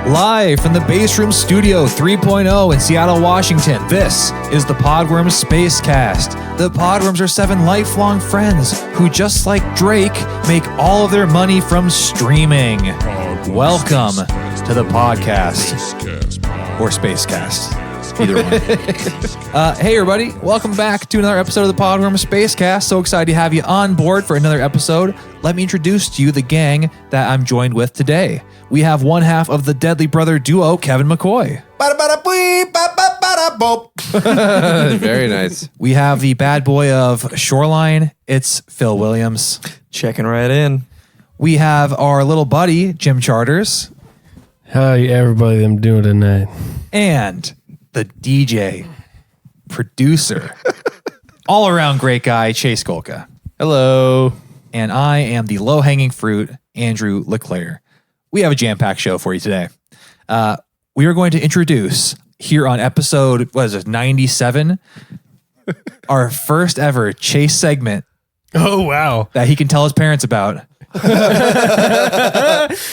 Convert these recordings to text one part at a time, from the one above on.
Live from the Base Room Studio 3.0 in Seattle, Washington, this is the Podworms Spacecast. The Podworms are 7 lifelong friends who, just like Drake, make all of their money from streaming. Welcome to the podcast, or Spacecast. Either one. Hey everybody, welcome back to another episode of the Podworms Spacecast. So excited to have you on board for another episode. Let me introduce to you the gang that I'm joined with today. We have one half of the Deadly Brother duo, Kevin McCoy. Very nice. We have the bad boy of Shoreline. It's Phil Williams. Checking right in. We have our little buddy, Jim Charters. How everybody I'm doing tonight? And the DJ, producer, all-around great guy, Chase Golka. Hello. And I am the low-hanging fruit, Andrew Leclerc. We have a jam-packed show for you today. We are going to introduce here on episode, 97, our first ever Chase segment. Oh, wow. That he can tell his parents about.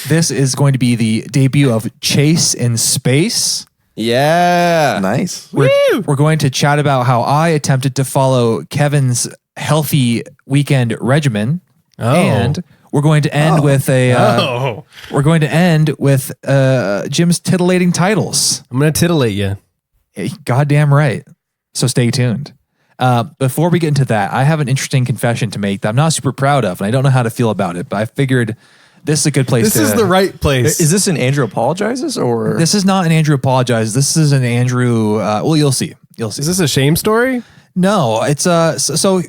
This is going to be the debut of Chase in Space. Yeah. Nice. We're going to chat about how I attempted to follow Kevin's healthy weekend regimen. Oh. And we're going to end with we're going to end with Jim's titillating titles. I'm going to titillate you. Goddamn right. So stay tuned. Before we get into that, I have an interesting confession to make that I'm not super proud of, and I don't know how to feel about it, but I figured this is a good place This is the right place. Is this an Andrew apologizes or? This is not an Andrew apologize. This is an Andrew, well, you'll see. You'll see. Is this a shame story? No, it's so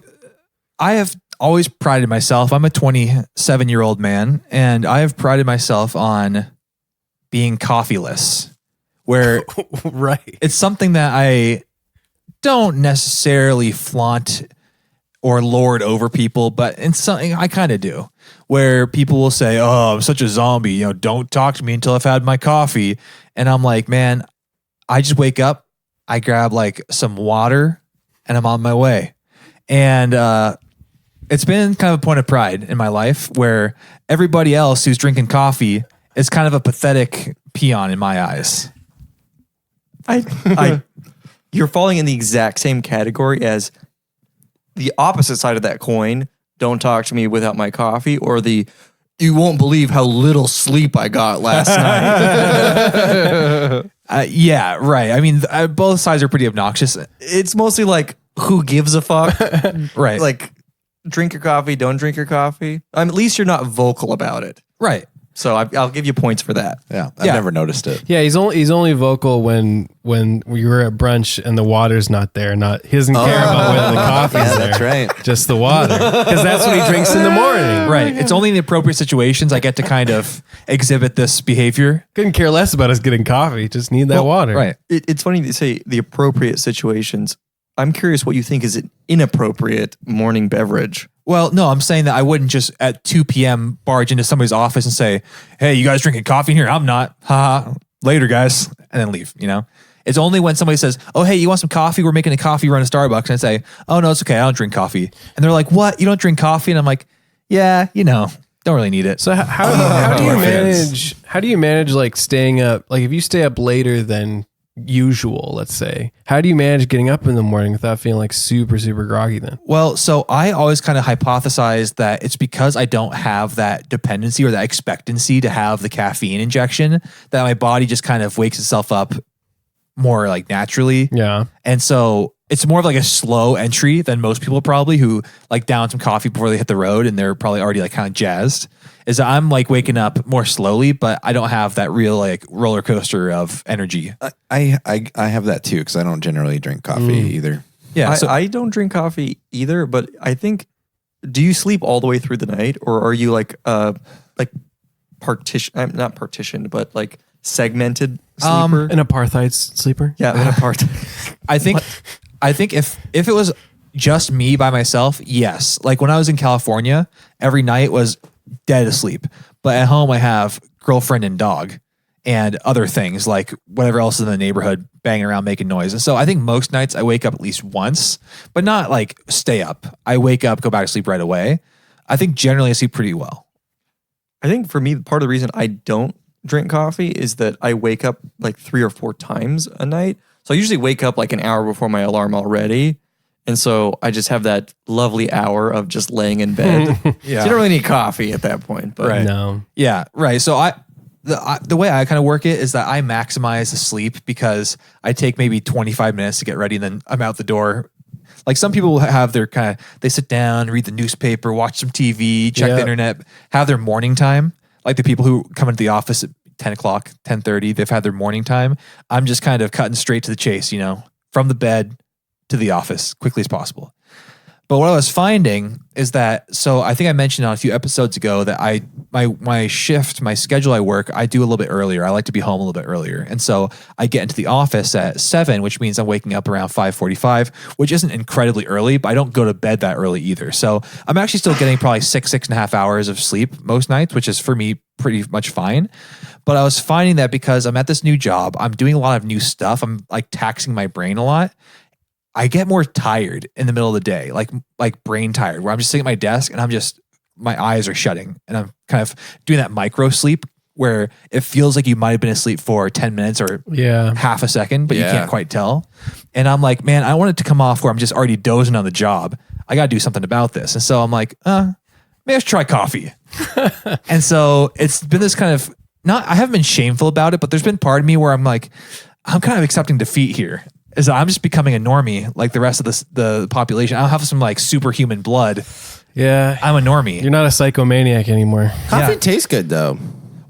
I have always prided myself. I'm a 27-year-old man, and I have prided myself on being coffeeless, where Right. it's something that I don't necessarily flaunt or lord over people, but it's something I kind of do, where people will say, "Oh, I'm such a zombie, don't talk to me until I've had my coffee." And I'm like, man, I just wake up, I grab like some water, and I'm on my way. And it's been kind of a point of pride in my life where everybody else who's drinking coffee is kind of a pathetic peon in my eyes. You're falling in the exact same category as the opposite side of that coin. Don't talk to me without my coffee, or the you won't believe how little sleep I got last night. Yeah, right. I mean, both sides are pretty obnoxious. It's mostly like, who gives a fuck? Right. Like, drink your coffee, don't drink your coffee. At least you're not vocal about it. Right. So I'll give you points for that. Yeah. I've never noticed it. Yeah, he's only vocal when we were at brunch and the water's not there. He doesn't care about whether the coffee's there. That's right. Just the water. Because that's what he drinks in the morning. Right. It's only in the appropriate situations I get to kind of exhibit this behavior. Couldn't care less about us getting coffee. Just need that water. Right. It's funny to say the appropriate situations. I'm curious what you think is an inappropriate morning beverage. Well, no, I'm saying that I wouldn't just at 2 p.m. barge into somebody's office and say, "Hey, you guys drinking coffee in here?" I'm not. Ha. Later, guys. And then leave, It's only when somebody says, "Oh, hey, you want some coffee? We're making a coffee run at Starbucks." And I say, "Oh, no, it's okay. I don't drink coffee." And they're like, "What? You don't drink coffee?" And I'm like, "Yeah, don't really need it." So how do you manage like staying up? Like if you stay up later than usual, let's say, how do you manage getting up in the morning without feeling like super, super groggy then? Well, so I always kind of hypothesize that it's because I don't have that dependency or that expectancy to have the caffeine injection that my body just kind of wakes itself up more like naturally. Yeah. And so it's more of like a slow entry than most people probably who like down some coffee before they hit the road and they're probably already like kind of jazzed. Is that I'm like waking up more slowly, but I don't have that real like roller coaster of energy. I have that too because I don't generally drink coffee either. Yeah, I don't drink coffee either, but I think, do you sleep all the way through the night, or are you like partition? I'm not partitioned, but like segmented sleeper. An apartheid sleeper? Yeah, an apartheid. I think if it was just me by myself, yes. Like when I was in California, every night was dead asleep. But at home, I have girlfriend and dog and other things like whatever else is in the neighborhood banging around making noise. And so I think most nights I wake up at least once, but not like stay up. I wake up, go back to sleep right away. I think generally I sleep pretty well. I think for me, part of the reason I don't drink coffee is that I wake up like 3 or 4 times a night. So I usually wake up like an hour before my alarm already. And so I just have that lovely hour of just laying in bed. So you don't really need coffee at that point. But No. Yeah, right. So the way I kind of work it is that I maximize the sleep because I take maybe 25 minutes to get ready and then I'm out the door. Like some people have their they sit down, read the newspaper, watch some TV, check the internet, have their morning time. Like the people who come into the office at 10 o'clock, 10:30, they've had their morning time. I'm just kind of cutting straight to the chase, from the bed to the office quickly as possible. But what I was finding is that, so I think I mentioned on a few episodes ago that my shift, my schedule I work, I do a little bit earlier. I like to be home a little bit earlier. And so I get into the office at 7, which means I'm waking up around 5:45, which isn't incredibly early, but I don't go to bed that early either. So I'm actually still getting probably 6.5 hours of sleep most nights, which is for me pretty much fine. But I was finding that because I'm at this new job, I'm doing a lot of new stuff. I'm like taxing my brain a lot. I get more tired in the middle of the day, like brain tired, where I'm just sitting at my desk and my eyes are shutting and I'm kind of doing that micro sleep where it feels like you might have been asleep for 10 minutes or half a second, but you can't quite tell. And I'm like, man, I want it to come off where I'm just already dozing on the job. I got to do something about this. And so I'm like, maybe I should try coffee. And so it's been this kind of, I haven't been shameful about it, but there's been part of me where I'm like, I'm kind of accepting defeat here. Is I'm just becoming a normie like the rest of the population. I don't have some like superhuman blood. Yeah. I'm a normie. You're not a psychomaniac anymore. Coffee tastes good though.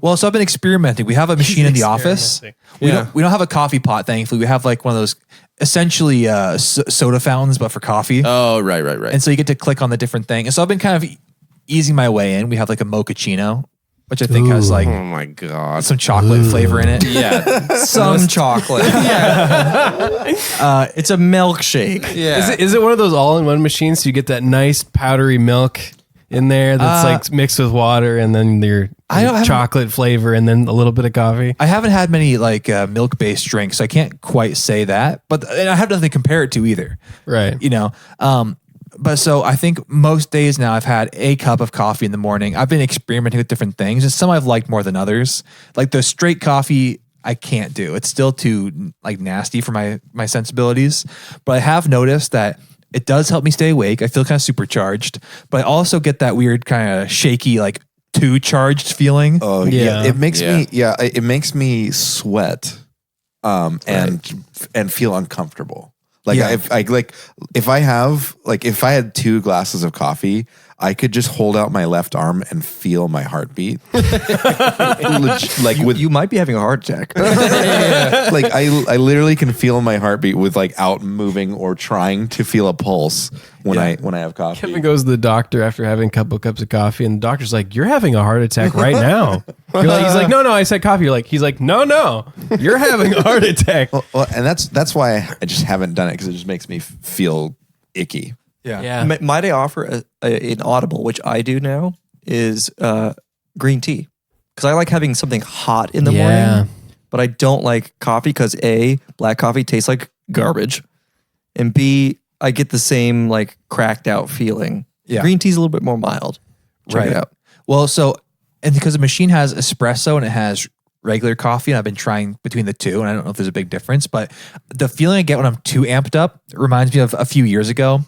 Well, so I've been experimenting. We have a machine in the office. We don't have a coffee pot, thankfully. We have like one of those essentially soda fountains, but for coffee. Oh, right. And so you get to click on the different thing. And so I've been kind of easing my way in. We have like a mochaccino, which I think has like Oh my God. some chocolate flavor in it. Yeah. some chocolate. It's a milkshake. Yeah. Is it one of those all-in-one machines? So you get that nice powdery milk in there that's like mixed with water and then your chocolate flavor and then a little bit of coffee. I haven't had many like milk-based drinks, so I can't quite say that. But and I have nothing to compare it to either. Right. But so I think most days now I've had a cup of coffee in the morning. I've been experimenting with different things, and some I've liked more than others. Like the straight coffee, I can't do. It's still too like nasty for my sensibilities. But I have noticed that it does help me stay awake. I feel kind of supercharged, but I also get that weird kind of shaky, like too charged feeling. Oh Yeah. It makes me sweat, and feel uncomfortable. Like if I had 2 glasses of coffee, I could just hold out my left arm and feel my heartbeat. You might be having a heart attack. Like I literally can feel my heartbeat without moving or trying to feel a pulse when I have coffee. Kevin goes to the doctor after having a couple cups of coffee, and the doctor's like, "You're having a heart attack right now." He's like, "No, I said coffee." He's like, "No, you're having a heart attack." Well, and that's why I just haven't done it because it just makes me feel icky. Yeah. Might I offer an audible, which I do now, is green tea. Because I like having something hot in the morning, but I don't like coffee because A, black coffee tastes like garbage, and B, I get the same like cracked out feeling. Yeah. Green tea's a little bit more mild. Check it out. Well, and because the machine has espresso and it has regular coffee, and I've been trying between the two, and I don't know if there's a big difference, but the feeling I get when I'm too amped up reminds me of a few years ago,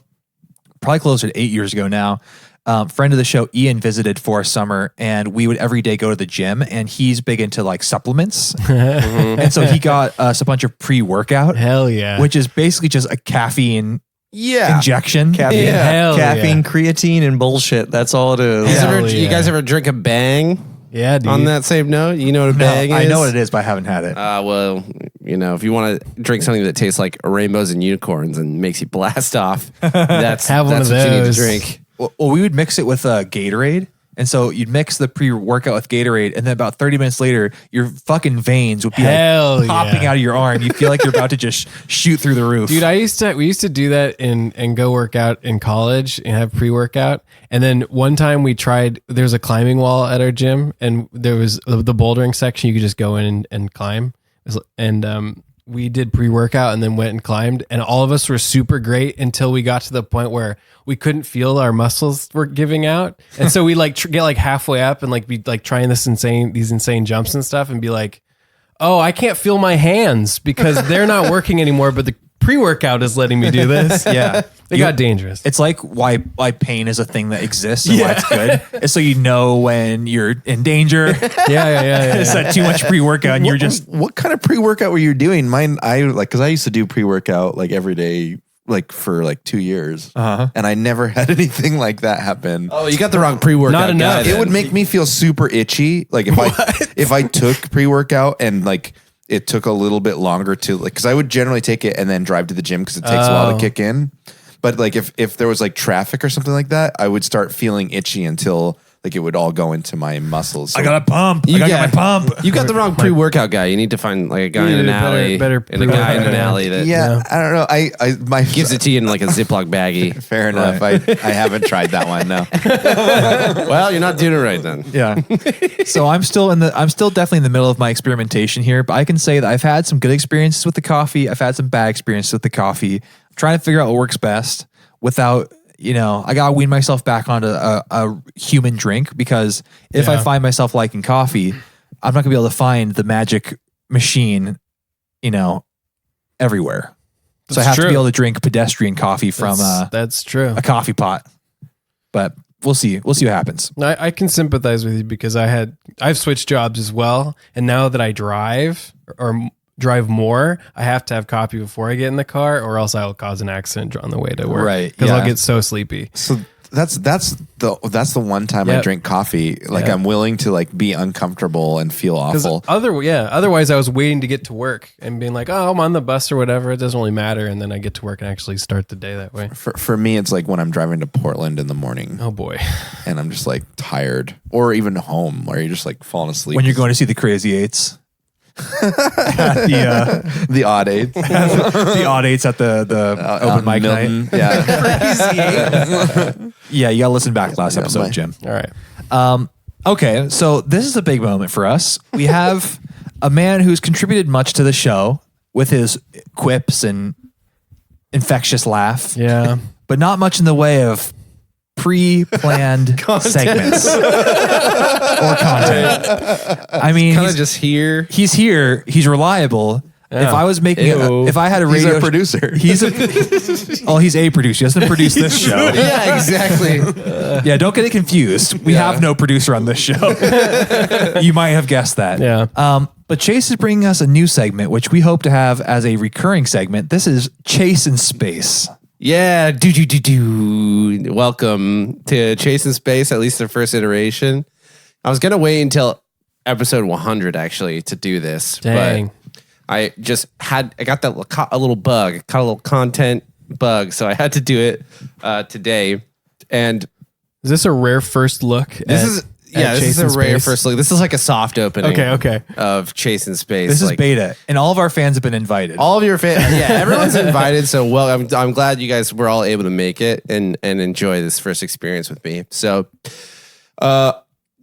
probably closer to 8 years ago now. Friend of the show, Ian, visited for a summer, and we would every day go to the gym, and he's big into like supplements. And so he got us a bunch of pre-workout. Hell yeah. Which is basically just a caffeine injection. Caffeine, creatine, and bullshit. That's all it is. You guys ever drink a Bang? Yeah, dude. On that same note, you know what a Bang is? I know what it is, but I haven't had it. Well, if you want to drink something that tastes like rainbows and unicorns and makes you blast off, that's Have one that's of what you need to those. drink. Well, we would mix it with Gatorade. And so you'd mix the pre-workout with Gatorade, and then about 30 minutes later, your fucking veins would be Hell like popping out of your arm. You feel like you're about to just shoot through the roof. Dude, we used to do that and go work out in college and have pre-workout. And then one time we tried, there's a climbing wall at our gym, and there was the bouldering section. You could just go in and climb. And we did pre-workout and then went and climbed, and all of us were super great until we got to the point where we couldn't feel our muscles were giving out. And so we like get like halfway up and like be like trying these insane jumps and stuff and be like, oh, I can't feel my hands because they're not working anymore, but the pre-workout is letting me do this. Yeah. It got dangerous. It's like why pain is a thing that exists and why it's good. It's so you know when you're in danger. Yeah. It's that too much pre-workout and you're just... What kind of pre-workout were you doing? Mine, because I used to do pre-workout like every day, like for like 2 years. And I never had anything like that happen. Oh, you got the wrong pre-workout. Not enough. guy It then. would make me feel super itchy. Like if I took pre-workout and like it took a little bit longer to like, because I would generally take it and then drive to the gym because it takes a while to kick in. But like if there was like traffic or something like that, I would start feeling itchy until like it would all go into my muscles. So I got a pump. I got my pump. You got the wrong pre-workout guy. You need to find like a guy in an alley, better and a guy in an pre-workout. alley that yeah, I don't know. I my gives it to you in like a Ziploc baggie. fair enough. I haven't tried that one. No. Well, you're not doing it right then. Yeah. So I'm still definitely in the middle of my experimentation here, but I can say that I've had some good experiences with the coffee. I've had some bad experiences with the coffee. I'm trying to figure out what works best without, I got to wean myself back onto a human drink because if I find myself liking coffee, I'm not gonna be able to find the magic machine, everywhere. So I have to be able to drink pedestrian coffee from That's true. a coffee pot, but we'll see. We'll see what happens. I can sympathize with you because I've switched jobs as well, and now that I drive more, I have to have coffee before I get in the car, or else I'll cause an accident on the way to work. Right, Because yeah. I'll get so sleepy. So that's the one time I Yep. drink coffee. Like I'm willing to like be uncomfortable and feel awful. Otherwise I was waiting to get to work and being like, oh, I'm on the bus or whatever. It doesn't really matter. And then I get to work and actually start the day that way. For me, it's like when I'm driving to Portland in the morning Oh boy. and I'm just like tired, or even home where you're just like falling asleep. When you're going to see the Crazy Eights. the odd eight, The odd eights at the open mic night. Yeah. Yeah, you gotta listen back last Yeah, episode, my- Jim. All right. Okay, so this is a big moment for us. We have a man who's contributed much to the show with his quips and infectious laugh, Yeah. but not much in the way of pre-planned segments or content. I mean, Kind of just here. he's here. He's reliable. Yeah. If I was making, Ew. if I had a He's radio a producer. he's a producer. He doesn't produce this show. Yeah, exactly. Yeah, don't get it confused. We have no producer on this show. You might have guessed that. Yeah. But Chase is bringing us a new segment, which we hope to have as a recurring segment. This is Chase in Space. Yeah, welcome to Chase in Space, at least the first iteration. I was gonna wait until episode 100 actually to do this, Dang. but I got a little bug, caught a little content bug, so I had to do it today. And Is this a rare first look? this is Chase a in rare Space? first look. This is like a soft opening. Okay. Of Chase in Space. This is like, beta, and all of our fans have been invited. all of your fans, everyone's invited. So, well, I'm glad you guys were all able to make it and enjoy this first experience with me. So,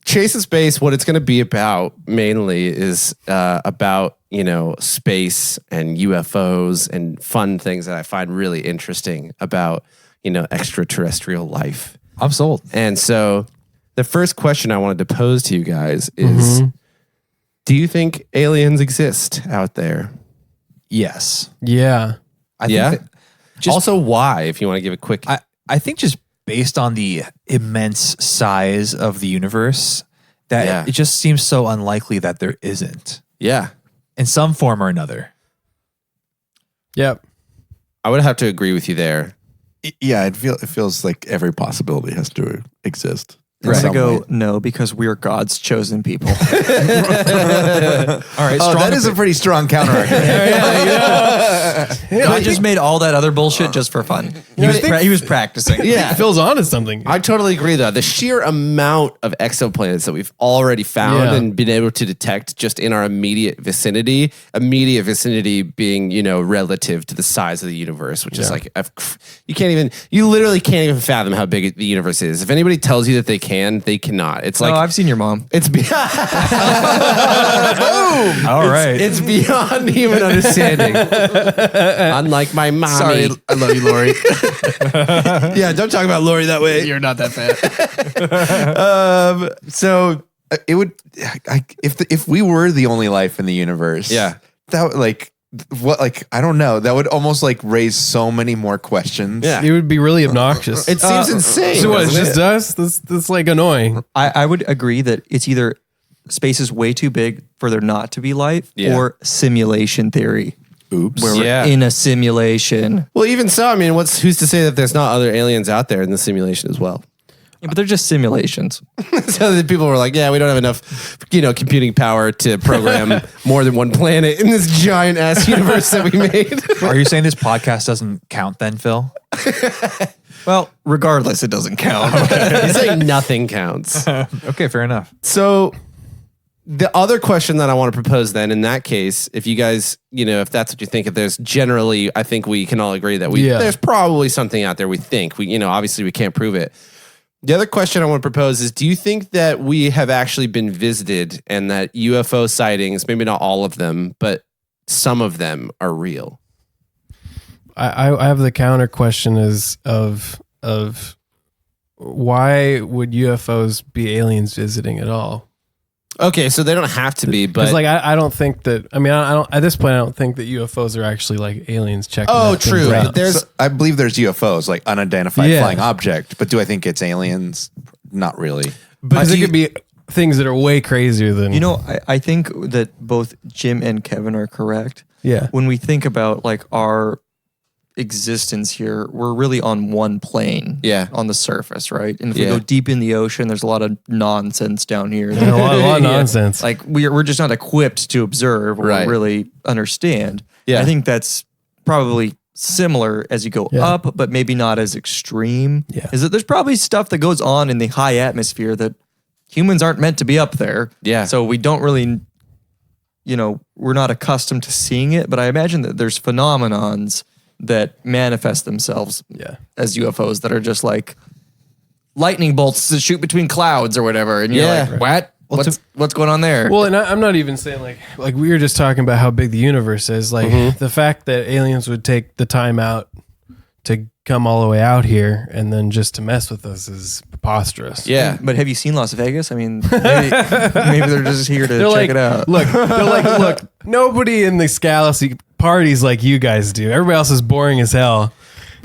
Chase in Space, what it's going to be about mainly is about space and UFOs and fun things that I find really interesting about extraterrestrial life. I'm sold. And so, the first question I wanted to pose to you guys is: do you think aliens exist out there? Yes. Yeah. I Yeah? think that Also, why? If you want to give a quick, I think just based on the immense size of the universe, that Yeah. it just seems so unlikely that there isn't yeah, in some form or another. Yep. I would have to agree with you there. Yeah, it feels like every possibility has to exist. in I'm some gonna way. go no because we're God's chosen people. All right. Oh, strong that is a pretty strong counter argument. God just made all that other bullshit just for fun. He was practicing. Yeah, Phil's on to something. I totally agree though. The sheer amount of exoplanets that we've already found Yeah. and been able to detect just in our immediate vicinity being, relative to the size of the universe, which is like, you literally can't even fathom how big the universe is. If anybody tells you that they can, hand, they cannot. It's No, like I've seen your mom. it's All right. it's beyond human understanding. Unlike my mommy. Sorry, I love you, Lori. Yeah, don't talk about Lori that way. You're not that fat. So it would, if we were the only life in the universe, Yeah. that would I don't know. That would almost like raise so many more questions. Yeah. It would be really obnoxious. It seems insane. So what? It's doesn't just it? us. That's like annoying. I would agree that it's either space is way too big for there not to be life, Yeah. or simulation theory, Oops. where Yeah. we're in a simulation. Well, even so, I mean, who's to say that there's not other aliens out there in the simulation as well? Yeah, but they're just simulations. So the people were like, yeah, we don't have enough, computing power to program more than one planet in this giant ass universe that we made. Are you saying this podcast doesn't count then, Phil? Well, regardless, it doesn't count. He's saying nothing counts. Okay, fair enough. So the other question that I want to propose then, in that case, if you guys, if that's what you think, if there's generally, I think we can all agree that there's probably something out there we think. Obviously we can't prove it. The other question I want to propose is, do you think that we have actually been visited and that UFO sightings, maybe not all of them, but some of them are real? I have the counter question of why would UFOs be aliens visiting at all? Okay, so they don't have to be, but Because I don't think that. I mean, I don't. At this point, I don't think that UFOs are actually like aliens checking. Oh, that things true. out. There's I believe there's UFOs, like unidentified Yeah. flying object, but do I think it's aliens? Not really. because it could be things that are way crazier than I think that both Jim and Kevin are correct. Yeah. When we think about like our existence here, we're really on one plane. Yeah. On the surface, right? And if Yeah. we go deep in the ocean, there's a lot of nonsense down here. a lot of nonsense. Like we're just not equipped to observe or Right. really understand. Yeah. I think that's probably similar as you go Yeah. up, but maybe not as extreme. Yeah. Is that there's probably stuff that goes on in the high atmosphere that humans aren't meant to be up there. Yeah. So we don't really, we're not accustomed to seeing it, but I imagine that there's phenomenons that manifest themselves Yeah. as UFOs that are just like lightning bolts that shoot between clouds or whatever. And you're Yeah. like, what? What's going on there? Well, and I'm not even saying like we were just talking about how big the universe is. Like the fact that aliens would take the time out to come all the way out here and then just to mess with us is preposterous. yeah. But have you seen Las Vegas? I mean, maybe they're just here to They're check like, it out. look, nobody in this galaxy parties like you guys do. Everybody else is boring as hell.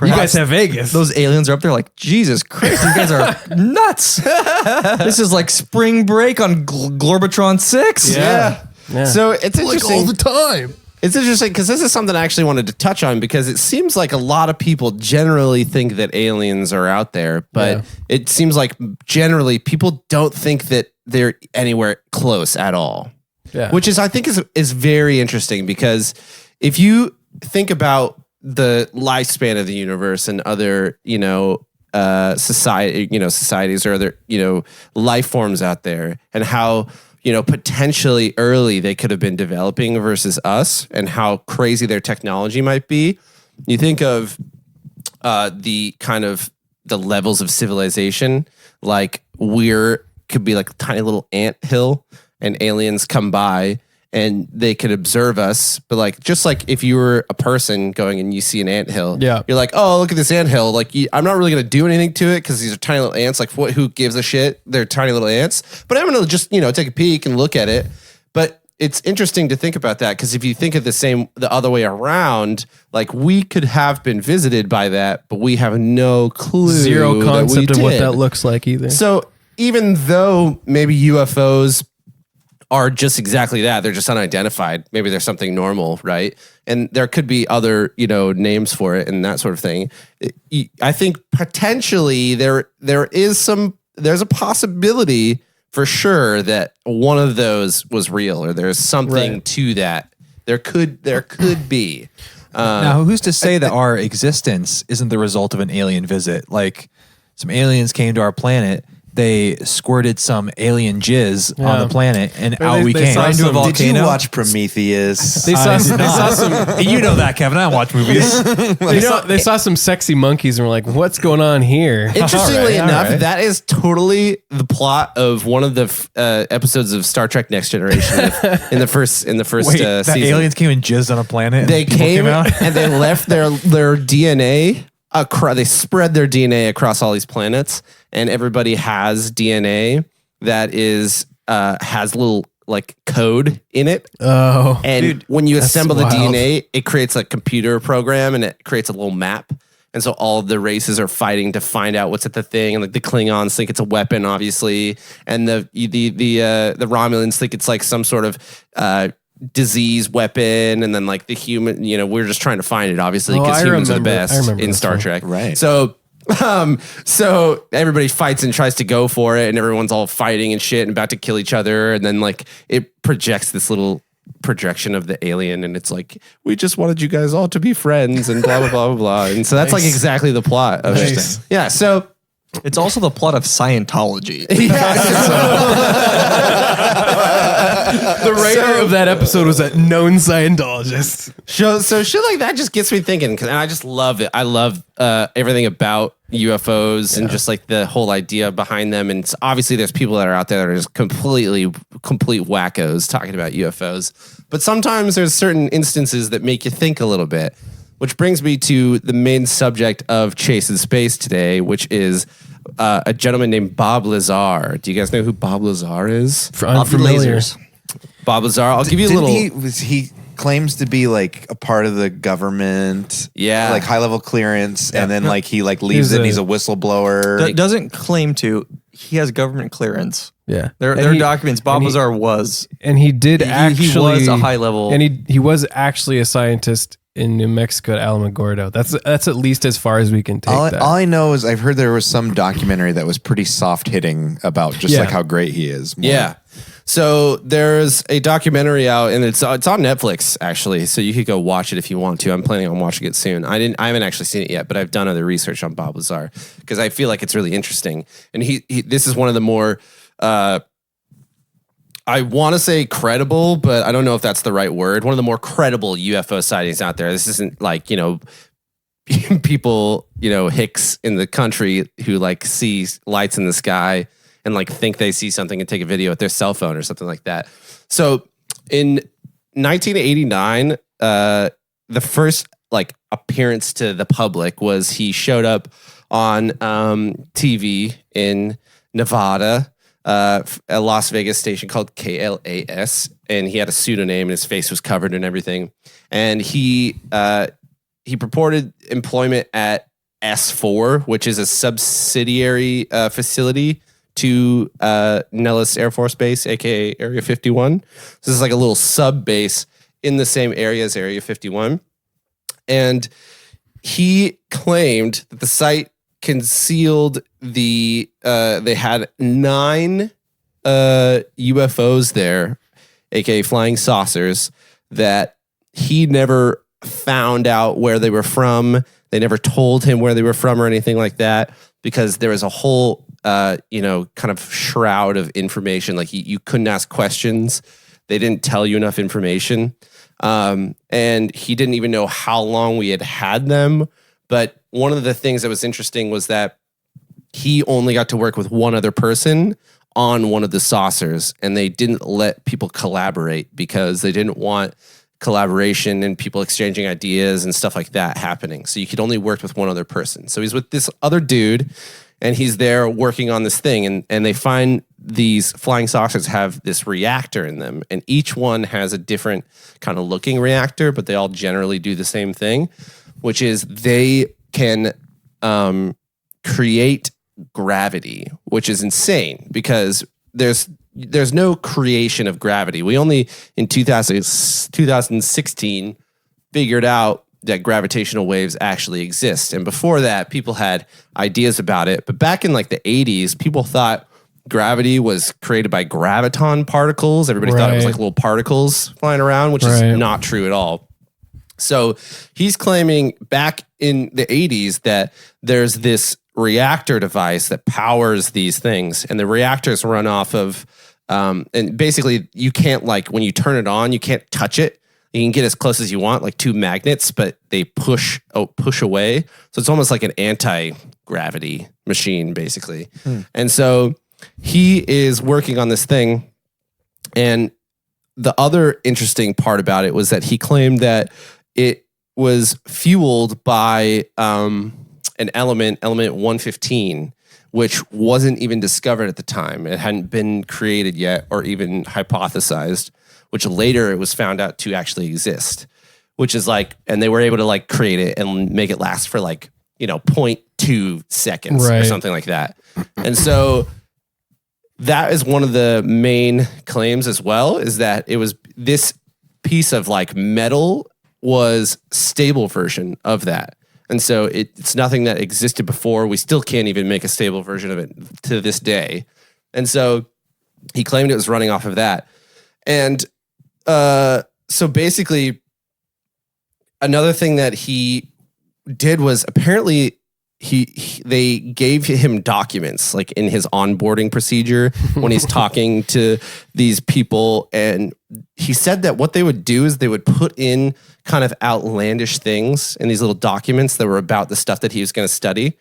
You guys have Vegas. Those aliens are up there like, Jesus Christ, you guys are nuts. This is like spring break on Glorbotron 6. Yeah. Yeah. So it's interesting. time. It's interesting because this is something I actually wanted to touch on because it seems like a lot of people generally think that aliens are out there, but Yeah. it seems like generally people don't think that they're anywhere close at all. Yeah. Which I think is very interesting because if you think about the lifespan of the universe and other, societies or other, life forms out there and how, potentially early they could have been developing versus us and how crazy their technology might be. You think of the kind of the levels of civilization, like could be like a tiny little ant hill and aliens come by and they could observe us. But like, just like if you were a person going and you see an anthill, Yeah. you're like, oh, look at this anthill. Like, I'm not really going to do anything to it because these are tiny little ants. Like, who gives a shit? They're tiny little ants. But I'm going to just, take a peek and look at it. But it's interesting to think about that because if you think of the other way around, like we could have been visited by that, but we have no clue. Zero that we concept of what did. that looks like either. So even though maybe UFOs are just exactly that, they're just unidentified. Maybe there's something normal, right? And there could be other, names for it and that sort of thing. I think potentially there's a possibility for sure that one of those was real or there's something Right. to that. There could be. Now, who's to say that our existence isn't the result of an alien visit? Like some aliens came to our planet they squirted some alien jizz on the planet, and But out they- we they came. saw some- Did you watch Prometheus? They saw some. You know that, Kevin. I don't watch movies. They saw some sexy monkeys and were like, "What's going on here?" Interestingly all enough, right. that is totally the plot of one of the episodes of Star Trek: Next Generation in the first Wait, that season. aliens came and jizzed on a planet. They and people came out. and they left their DNA across. They spread their DNA across all these planets, and everybody has DNA that is has little like code in it. Oh, And when you assemble the wild. DNA, it creates a computer program and it creates a little map. And so all of the races are fighting to find out what's at the thing. And like the Klingons think it's a weapon, obviously, and the Romulans think it's like some sort of disease weapon. And then like the human, we're just trying to find it, obviously, Oh, because I humans are the remember- I best remember in this Star one. Trek. Right. So everybody fights and tries to go for it, and everyone's all fighting and shit and about to kill each other. And then like it projects this little projection of the alien, and it's like, we just wanted you guys all to be friends and blah, blah, blah, blah, blah. And so that's like exactly the plot of it. Nice. Yeah. So It's also the plot of Scientology. the writer of that episode was a known Scientologist. So shit like that just gets me thinking, and I just love it. I love everything about UFOs and just like the whole idea behind them. And obviously there's people that are out there that are just complete wackos talking about UFOs. But sometimes there's certain instances that make you think a little bit, which brings me to the main subject of Chase in Space today, which is a gentleman named Bob Lazar. Do you guys know who Bob Lazar is? Unfamiliar. Lasers. Bob Lazar. I'll give you a little. He claims to be like a part of the government. Yeah. Like high level clearance. And then like he like leaves He's it and a- he's a whistleblower. Doesn't claim to. He has government clearance. Yeah, There And are he- documents. Bob and he- Lazar was. and he did He actually was a high level. and he was actually a scientist in New Mexico at Alamogordo. That's at least as far as we can take that. All I know is I've heard there was some documentary that was pretty soft hitting about just Yeah. like how great he is. More. Yeah. So there's a documentary out, and it's on Netflix actually. So you could go watch it if you want to. I'm planning on watching it soon. I haven't actually seen it yet, but I've done other research on Bob Lazar because I feel like it's really interesting. And he this is one of the more I want to say credible, but I don't know if that's the right word. One of the more credible UFO sightings out there. This isn't like, people, hicks in the country who like see lights in the sky and like think they see something and take a video with their cell phone or something like that. So in 1989, the first like appearance to the public was he showed up on TV in Nevada, a Las Vegas station called KLAS, and he had a pseudonym and his face was covered and everything. And he purported employment at S4, which is a subsidiary facility to Nellis Air Force Base, aka Area 51. This is like a little sub base in the same area as Area 51. And he claimed that the site concealed they had 9 UFOs there, aka flying saucers, that he never found out where they were from. They never told him where they were from or anything like that, because there was a whole kind of shroud of information. Like you couldn't ask questions. They didn't tell you enough information. And he didn't even know how long we had them. But one of the things that was interesting was that he only got to work with one other person on one of the saucers, and they didn't let people collaborate because they didn't want collaboration and people exchanging ideas and stuff like that happening. So you could only work with one other person. So he's with this other dude, and he's there working on this thing, and they find these flying saucers have this reactor in them, and each one has a different kind of looking reactor, but they all generally do the same thing, which is they can create gravity, which is insane because there's no creation of gravity. We only in 2016 figured out that gravitational waves actually exist. And before that, people had ideas about it. But back in like the 80s, people thought gravity was created by graviton particles. Everybody thought it was like little particles flying around, which is not true at all. So he's claiming back in the 80s that there's this reactor device that powers these things, and the reactors run off of and basically you can't, like, when you turn it on, you can't touch it. You can get as close as you want, like two magnets, but they push away. So it's almost like an anti-gravity machine, basically. And so he is working on this thing. And the other interesting part about it was that he claimed that it was fueled by an element 115, which wasn't even discovered at the time. It hadn't been created yet or even hypothesized, which later it was found out to actually exist, which is like, and they were able to like create it and make it last for like, 0.2 seconds or something like that. And so that is one of the main claims as well, is that it was this piece of like metal was stable version of that. And so it's nothing that existed before. We still can't even make a stable version of it to this day. And so he claimed it was running off of that. And so basically, another thing that he did was apparently they gave him documents like in his onboarding procedure when he's talking to these people. And he said that what they would do is they would put in kind of outlandish things in these little documents that were about the stuff that he was going to study.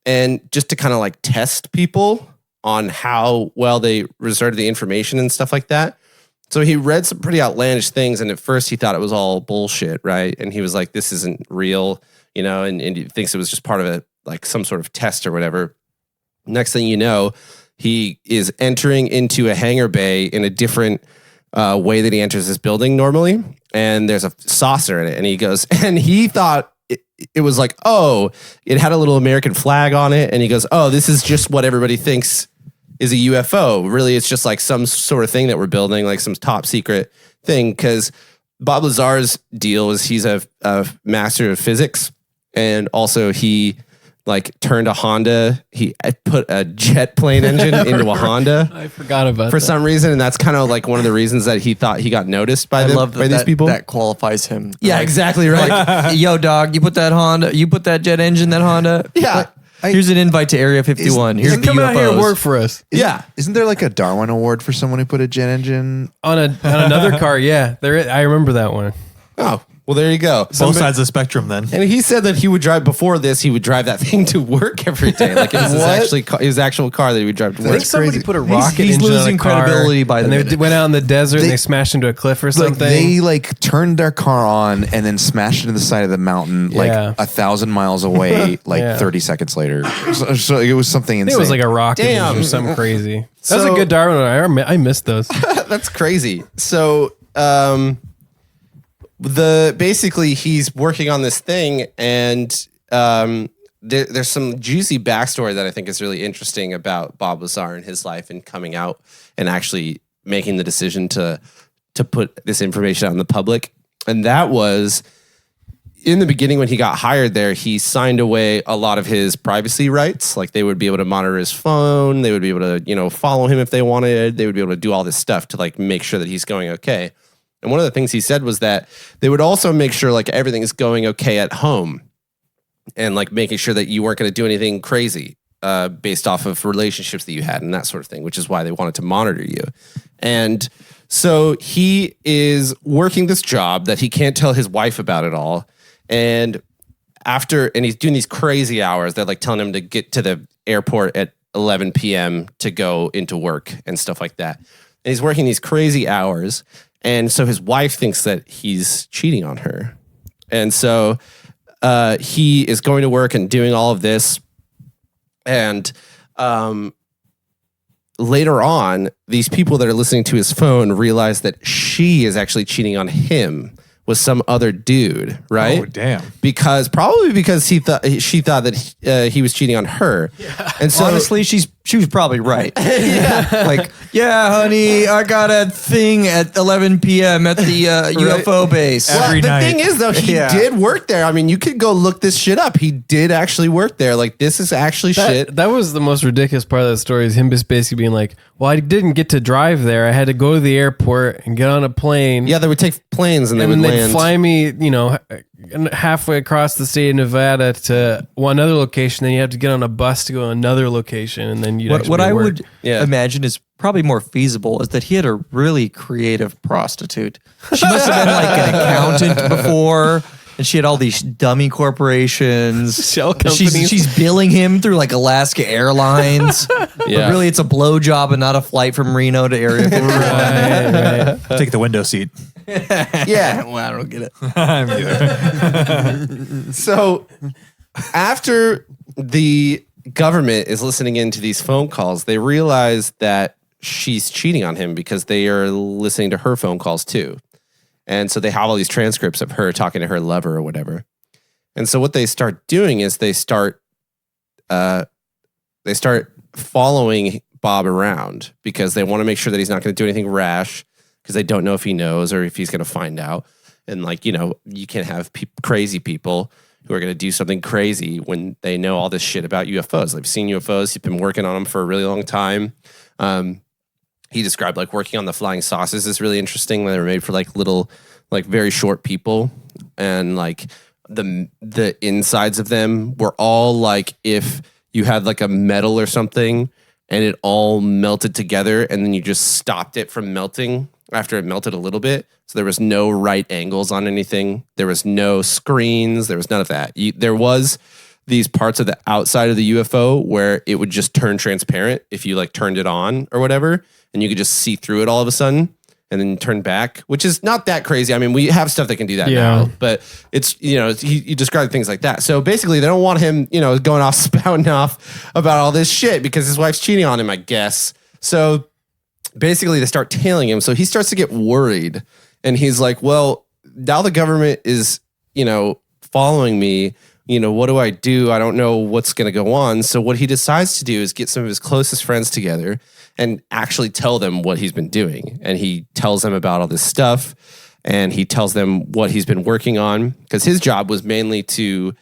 And just to kind of like test people on how well they reserved the information and stuff like that. So he read some pretty outlandish things, and at first he thought it was all bullshit, right? And he was like, this isn't real, and he thinks it was just part of some sort of test or whatever. Next thing you know, he is entering into a hangar bay in a different way that he enters this building normally, and there's a saucer in it, and he goes, and he thought it was like, oh, it had a little American flag on it, and he goes, oh, this is just what everybody thinks is a UFO. Really, it's just like some sort of thing that we're building, like some top secret thing. Because Bob Lazar's deal is he's a master of physics, and also he like turned a Honda. He put a jet plane engine into a Honda. I forgot about for that. some reason, and that's kind of like one of the reasons that he thought he got noticed by these people. That qualifies him. Yeah, exactly right. Like, yo, dog, you put that Honda, you put that jet engine, that Honda. Yeah. Here's an invite to Area 51. Here's the Come out here and UFOs. work for us. Isn't there like a Darwin Award for someone who put a jet engine? On another car, yeah. I remember that one. Oh, well, there you go. Both sides of the spectrum then. And he said that he would drive before this. He would drive that thing to work every day. Like it was his actual car that he would drive to I work. think somebody put a rocket he's engine losing on a car, credibility by the and they minute. went out in the desert and they smashed into a cliff or something. Like they like turned their car on and then smashed into the side of the mountain like Yeah. 1,000 miles away, like Yeah. 30 seconds later. So it was something I insane. think it was like a rocket Damn. engine or something crazy. That was So- a good Darwin one. I missed those. That's crazy. So, basically he's working on this thing, and there's some juicy backstory that I think is really interesting about Bob Lazar and his life and coming out and actually making the decision to put this information out in the public. And that was in the beginning when he got hired there, he signed away a lot of his privacy rights. Like they would be able to monitor his phone. They would be able to, follow him if they wanted. They would be able to do all this stuff to like make sure that he's going okay. And one of the things he said was that they would also make sure like everything is going okay at home, and like making sure that you weren't going to do anything crazy based off of relationships that you had and that sort of thing, which is why they wanted to monitor you. And so he is working this job that he can't tell his wife about at all. And he's doing these crazy hours. They're like telling him to get to the airport at 11 p.m. to go into work and stuff like that. And he's working these crazy hours. And so his wife thinks that he's cheating on her. And so he is going to work and doing all of this. And later on, these people that are listening to his phone realize that she is actually cheating on him with some other dude, right? Oh, damn. Probably because she thought that he was cheating on her. Yeah. And so Honestly, she was probably right. Like, yeah, honey, I got a thing at 11 p.m. at the UFO base. Well, Every the night. thing is, though, he did work there. I mean, you could go look this shit up. He did actually work there. Like, this is actually shit. That was the most ridiculous part of the story, is him just basically being like, well, I didn't get to drive there. I had to go to the airport and get on a plane. Yeah, they would take planes and they would they'd land. fly me, halfway across the state of Nevada to one other location, then you have to get on a bus to go to another location, and then you'd What I would Yeah. imagine is probably more feasible is that he had a really creative prostitute. She must have been like an accountant before, and she had all these dummy corporations. Shell And companies. She's billing him through like Alaska Airlines. But Yeah. really, it's a blowjob and not a flight from Reno to Area 51. right. Take the window seat. Yeah. Well, I don't get it. I'm either. So after the government is listening into these phone calls, they realize that she's cheating on him because they are listening to her phone calls too. And so they have all these transcripts of her talking to her lover or whatever. And so what they start doing is they start following Bob around because they want to make sure that he's not going to do anything rash because they don't know if he knows or if he's going to find out. And like, you know, you can have crazy people who are going to do something crazy when they know all this shit about UFOs. They've seen UFOs. He's been working on them for a really long time. He described like working on the flying saucers is really interesting. They were made for like little, like very short people, and like the insides of them were all like if you had like a metal or something and it all melted together, and then you just stopped it from melting after it melted a little bit. So there was no right angles on anything. There was no screens. There was none of that. There was these parts of the outside of the UFO where it would just turn transparent if you like turned it on or whatever, and you could just see through it all of a sudden and then turn back, which is not that crazy. I mean, we have stuff that can do that now, but it's, you know, he described things like that. So basically they don't want him, you know, going off spouting off about all this shit because his wife's cheating on him, I guess. So basically they start tailing him. So he starts to get worried, and he's like, well, now the government is, you know, following me. You know, what do? I don't know what's going to go on. So what he decides to do is get some of his closest friends together and actually tell them what he's been doing. And he tells them about all this stuff, and he tells them what he's been working on, because his job was mainly to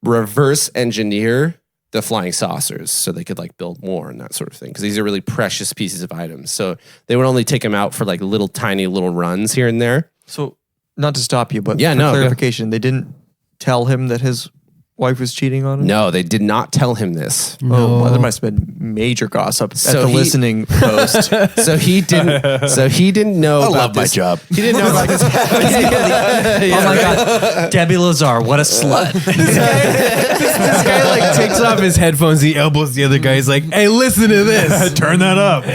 reverse engineer the flying saucers so they could like build more and that sort of thing. Because these are really precious pieces of items. So they would only take him out for like little tiny little runs here and there. So, not to stop you, but Yeah, for no, go. clarification, they didn't tell him that his wife was cheating on him? No, they did not tell him this. Oh, well, there must have been major gossip at So the he- listening post. So he didn't. So he didn't know. I about love my this. job. He didn't know about this. Oh my God. Debbie Lazar, what a slut. This guy like takes off his headphones, he elbows the other guy. He's like, "Hey, listen to this." Turn that up.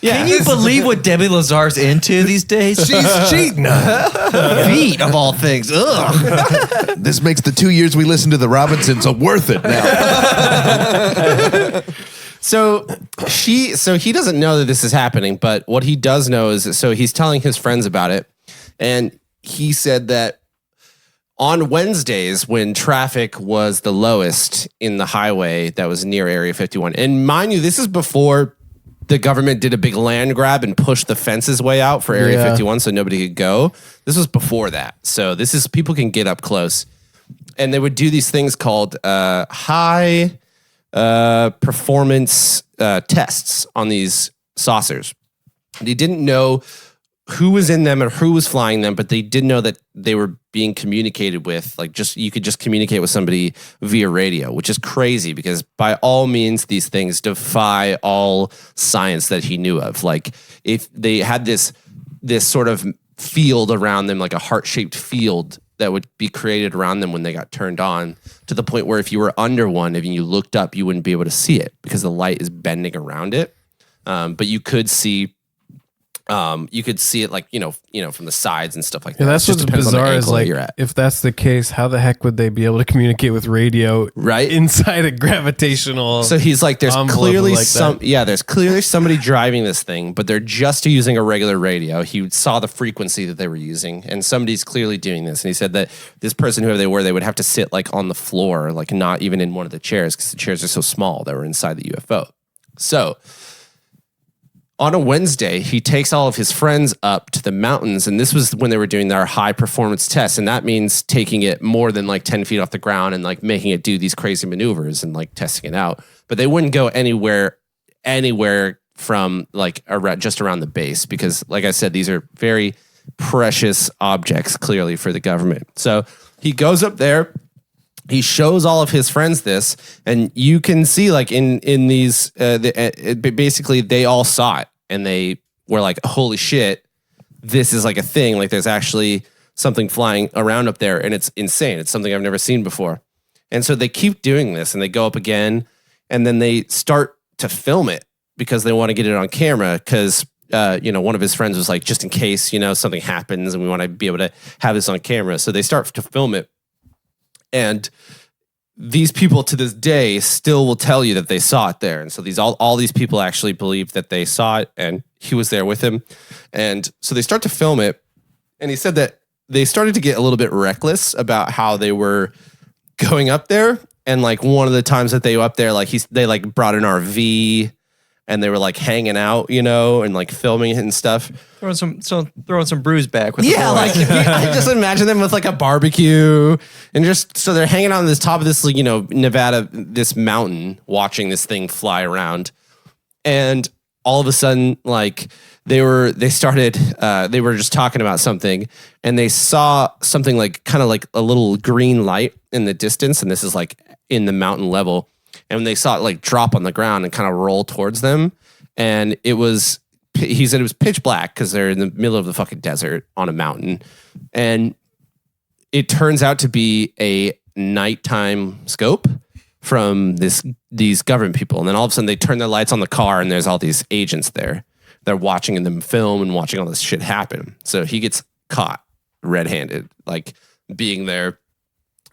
Can you believe what Debbie Lazar's into these days? She's cheating. Feet of all things. Ugh. This makes the 2 years we listened to the Robinsons worth it now. So he doesn't know that this is happening, but what he does know is, so he's telling his friends about it, and he said that on Wednesdays when traffic was the lowest in the highway that was near Area 51, and mind you, this is before the government did a big land grab and pushed the fences way out for Area 51 so nobody could go. This was before that. So this is, people can get up close. And they would do these things called high performance tests on these saucers. They didn't know who was in them or who was flying them, but they did know that they were being communicated with. Like, just, you could just communicate with somebody via radio, which is crazy because by all means, these things defy all science that he knew of. Like, if they had this sort of field around them, like a heart-shaped field that would be created around them when they got turned on, to the point where if you were under one, if you looked up, you wouldn't be able to see it because the light is bending around it. But you could see it like, you know, from the sides and stuff like that. Yeah, that's It just what's depends on the bizarre is angle that like, you're at. if that's the case, how the heck would they be able to communicate with radio Right. inside a gravitational? So he's like, there's envelope clearly like that? there's clearly somebody driving this thing, but they're just using a regular radio. He saw the frequency that they were using, and somebody's clearly doing this. And he said that this person, whoever they were, they would have to sit like on the floor, like not even in one of the chairs, because the chairs are so small that were inside the UFO. So on a Wednesday, he takes all of his friends up to the mountains, and this was when they were doing their high performance tests, and that means taking it more than like 10 feet off the ground and like making it do these crazy maneuvers and like testing it out. But they wouldn't go anywhere from like just around the base, because like I said, these are very precious objects, clearly for the government. So he goes up there. He shows all of his friends this, and you can see like in these, basically they all saw it, and they were like, "Holy shit, this is like a thing! Like there's actually something flying around up there, and it's insane. It's something I've never seen before." And so they keep doing this, and they go up again, and then they start to film it because they want to get it on camera. Because one of his friends was like, just in case something happens, and we want to be able to have this on camera. So they start to film it. And these people to this day still will tell you that they saw it there. And so all these people actually believe that they saw it and he was there with him. And so they start to film it. And he said that they started to get a little bit reckless about how they were going up there. And like one of the times that they were up there, like they like brought an RV and they were like hanging out, and like filming it and stuff. Throwing some brews back with like I just imagine them with like a barbecue and just so they're hanging on this top of this Nevada, this mountain, watching this thing fly around, and all of a sudden like they were just talking about something, and they saw something like kind of like a little green light in the distance, and this is like in the mountain level. And when they saw it like drop on the ground and kind of roll towards them, and he said it was pitch black because they're in the middle of the fucking desert on a mountain. And it turns out to be a nighttime scope from these government people. And then all of a sudden they turn their lights on the car, and there's all these agents there. They're watching them film and watching all this shit happen. So he gets caught red-handed, like being there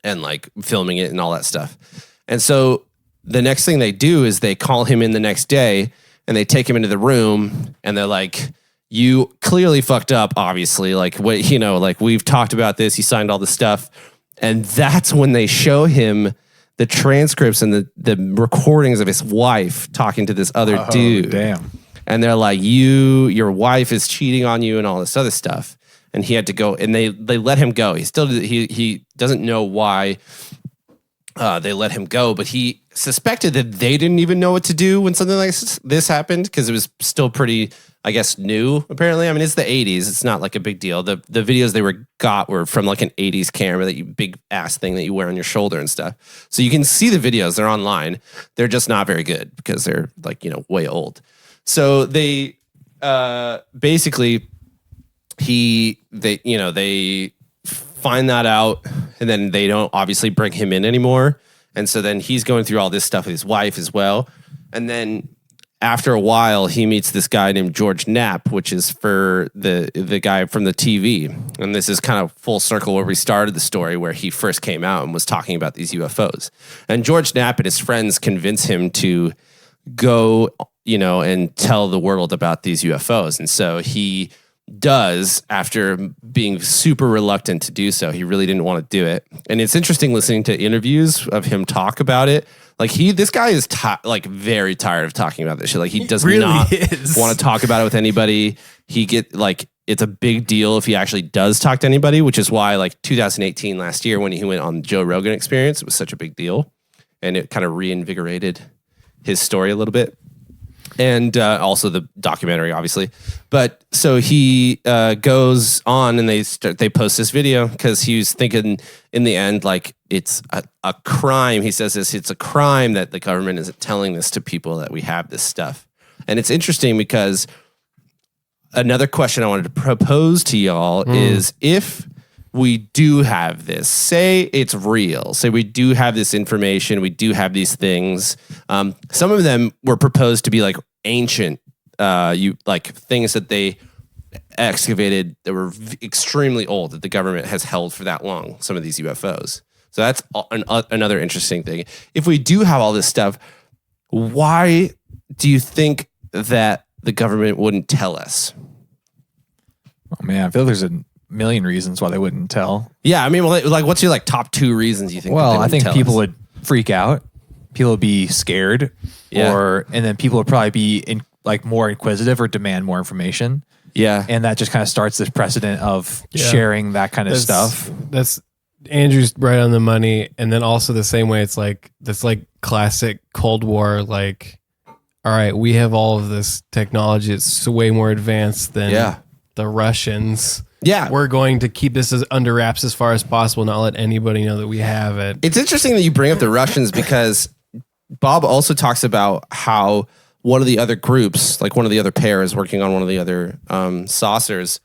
and like filming it and all that stuff. And so the next thing they do is they call him in the next day, and they take him into the room, and they're like, "You clearly fucked up, obviously. Like, what, like we've talked about this. You signed all this stuff." And that's when they show him the transcripts and the recordings of his wife talking to this other dude. Damn. And they're like, your wife is cheating on you and all this other stuff. And he had to go, and they let him go. He doesn't know why they let him go, but he suspected that they didn't even know what to do when something like this happened, because it was still pretty, I guess, new, apparently. I mean, it's the 80s. It's not like a big deal. The videos they got were from like an 80s camera, big ass thing that you wear on your shoulder and stuff. So you can see the videos. They're online. They're just not very good because they're like, way old. So they basically, they find that out, and then they don't obviously bring him in anymore. And so then he's going through all this stuff with his wife as well. And then after a while, he meets this guy named George Knapp, which is for the guy from the TV. And this is kind of full circle where we started the story, where he first came out and was talking about these UFOs. And George Knapp and his friends convince him to go, and tell the world about these UFOs. And so he does, after being super reluctant to do so. He really didn't want to do it. And it's interesting listening to interviews of him talk about it. Like this guy is very tired of talking about this shit. Like he does really not want to talk about it with anybody. It's a big deal if he actually does talk to anybody, which is why like 2018 last year when he went on Joe Rogan Experience, it was such a big deal. And it kind of reinvigorated his story a little bit. And also the documentary, obviously. But so he goes on, and they post this video because he was thinking in the end, like, it's a crime. He says this, it's a crime that the government isn't telling this to people, that we have this stuff. And it's interesting because another question I wanted to propose to y'all is, if we do have this, say it's real, say we do have this information, we do have these things. Some of them were proposed to be like ancient, things that they excavated that were extremely old, that the government has held for that long, some of these UFOs. So that's another interesting thing. If we do have all this stuff, why do you think that the government wouldn't tell us? Oh man, I feel there's a million reasons why they wouldn't tell. Yeah, I mean, like, what's your top 2 reasons you think? Well, I think people would freak out. People would be scared, and then people would probably be more inquisitive or demand more information. Yeah, and that just kind of starts this precedent of sharing that kind of stuff. That's Andrew's right on the money, and then also the same way it's like this classic Cold War, like, all right, we have all of this technology. It's way more advanced than the Russians. Yeah. We're going to keep this as under wraps as far as possible, not let anybody know that we have it. It's interesting that you bring up the Russians because Bob also talks about how one of the other groups, like one of the other pairs working on one of the other saucers,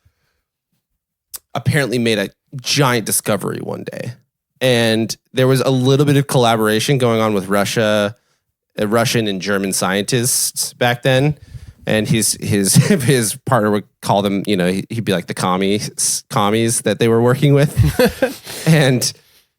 apparently made a giant discovery one day. And there was a little bit of collaboration going on with Russian and German scientists back then. And his partner would call them, he'd be like the commies that they were working with. And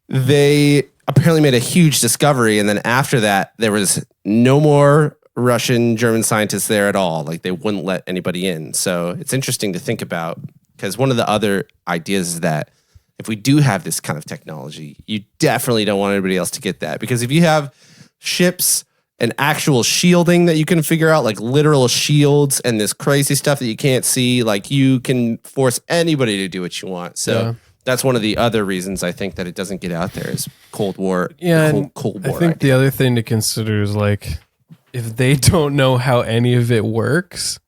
they apparently made a huge discovery. And then after that, there was no more Russian, German scientists there at all. Like they wouldn't let anybody in. So it's interesting to think about because one of the other ideas is that if we do have this kind of technology, you definitely don't want anybody else to get that. Because if you have ships and actual shielding that you can figure out, like literal shields and this crazy stuff that you can't see, like you can force anybody to do what you want. So that's one of the other reasons I think that it doesn't get out there is Cold War. Yeah, Cold War I think idea. the other thing to consider is like, if they don't know how any of it works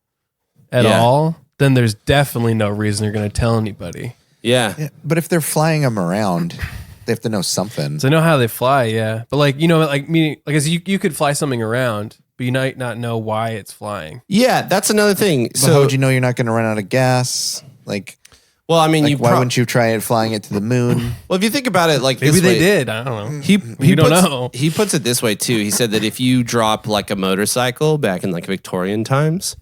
at all, then there's definitely no reason they're going to tell anybody. Yeah. But if they're flying them around, they have to know something. So I know how they fly, yeah. But like, as you could fly something around, but you might not know why it's flying. Yeah, that's another thing. So how would you know you're not going to run out of gas? Like, well, I mean, why wouldn't you try it flying it to the moon? Well, if you think about it, like Maybe this they way, did. I don't know. He don't puts, know. He puts it this way too. He said that if you drop like a motorcycle back in like Victorian times,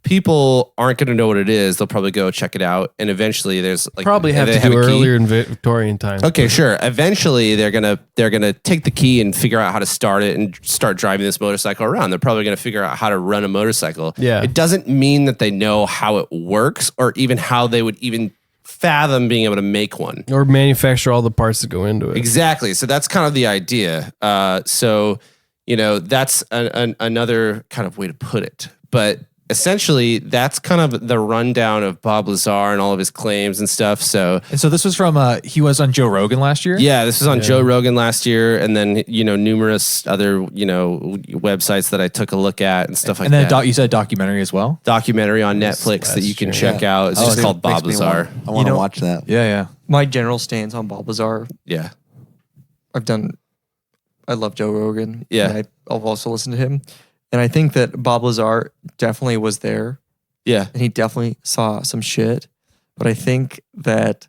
people aren't going to know what it is. They'll probably go check it out, and eventually there's like Probably have they to do a key. earlier in Victorian times. Okay, sure. Eventually, they're gonna take the key and figure out how to start it and start driving this motorcycle around. They're probably gonna figure out how to run a motorcycle. Yeah. It doesn't mean that they know how it works or even how they would even fathom being able to make one. Or manufacture all the parts that go into it. Exactly. So that's kind of the idea. So that's another kind of way to put it. But essentially, that's kind of the rundown of Bob Lazar and all of his claims and stuff. So this was from he was on Joe Rogan last year. yeah, this was on Joe Rogan last year, and then numerous other websites that I took a look at and stuff like And then that. you said documentary as well. Documentary on Netflix that you can check out. It's just called Bob Lazar. I want to watch that. Yeah. My general stance on Bob Lazar, Yeah, I love Joe Rogan. Yeah. And I've also listened to him. And I think that Bob Lazar definitely was there yeah, and he definitely saw some shit. But I think that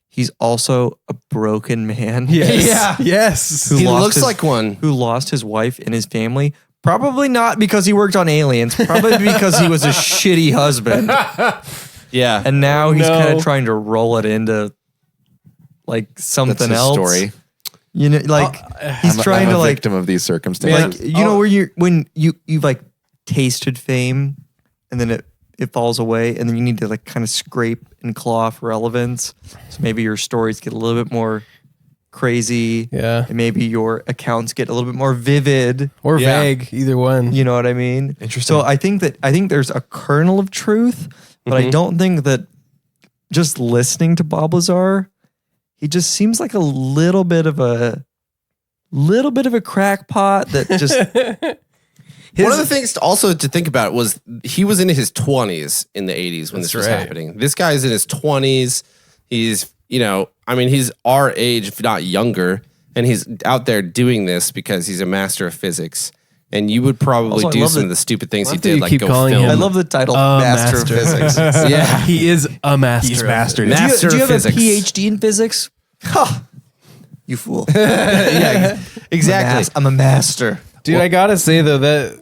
he's also a broken man. Yes. Yes. Who he lost looks his- like one. Who lost his wife and his family. Probably not because he worked on aliens. Probably because he was a shitty husband. Yeah, And now he's No. kind of trying to roll it into like That's something his else. story. He's trying I'm to a like victim of these circumstances. where when you've like tasted fame and then it falls away and then you need to like kind of scrape and claw off relevance. So maybe your stories get a little bit more crazy. Yeah. And maybe your accounts get a little bit more vivid. Or Yeah. vague, either one. You know what I mean? Interesting. So I think there's a kernel of truth, but I don't think that just listening to Bob Lazar, he just seems like a little bit of a crackpot that just one of the things also to think about was he was in his 20s in the 80s when this was right. happening. This guy's in his 20s. He's, he's our age, if not younger, and he's out there doing this because he's a master of physics. And you would probably Also, I do love some that- of the stupid things love he that you did, like keep go calling film. him I love the title a Master of master. Physics. Yeah. He is a master. He's of mastered it. it. Master do you of have physics. a PhD in physics? Ha! You fool. Yeah, exactly. I'm a master. Dude, I gotta say though that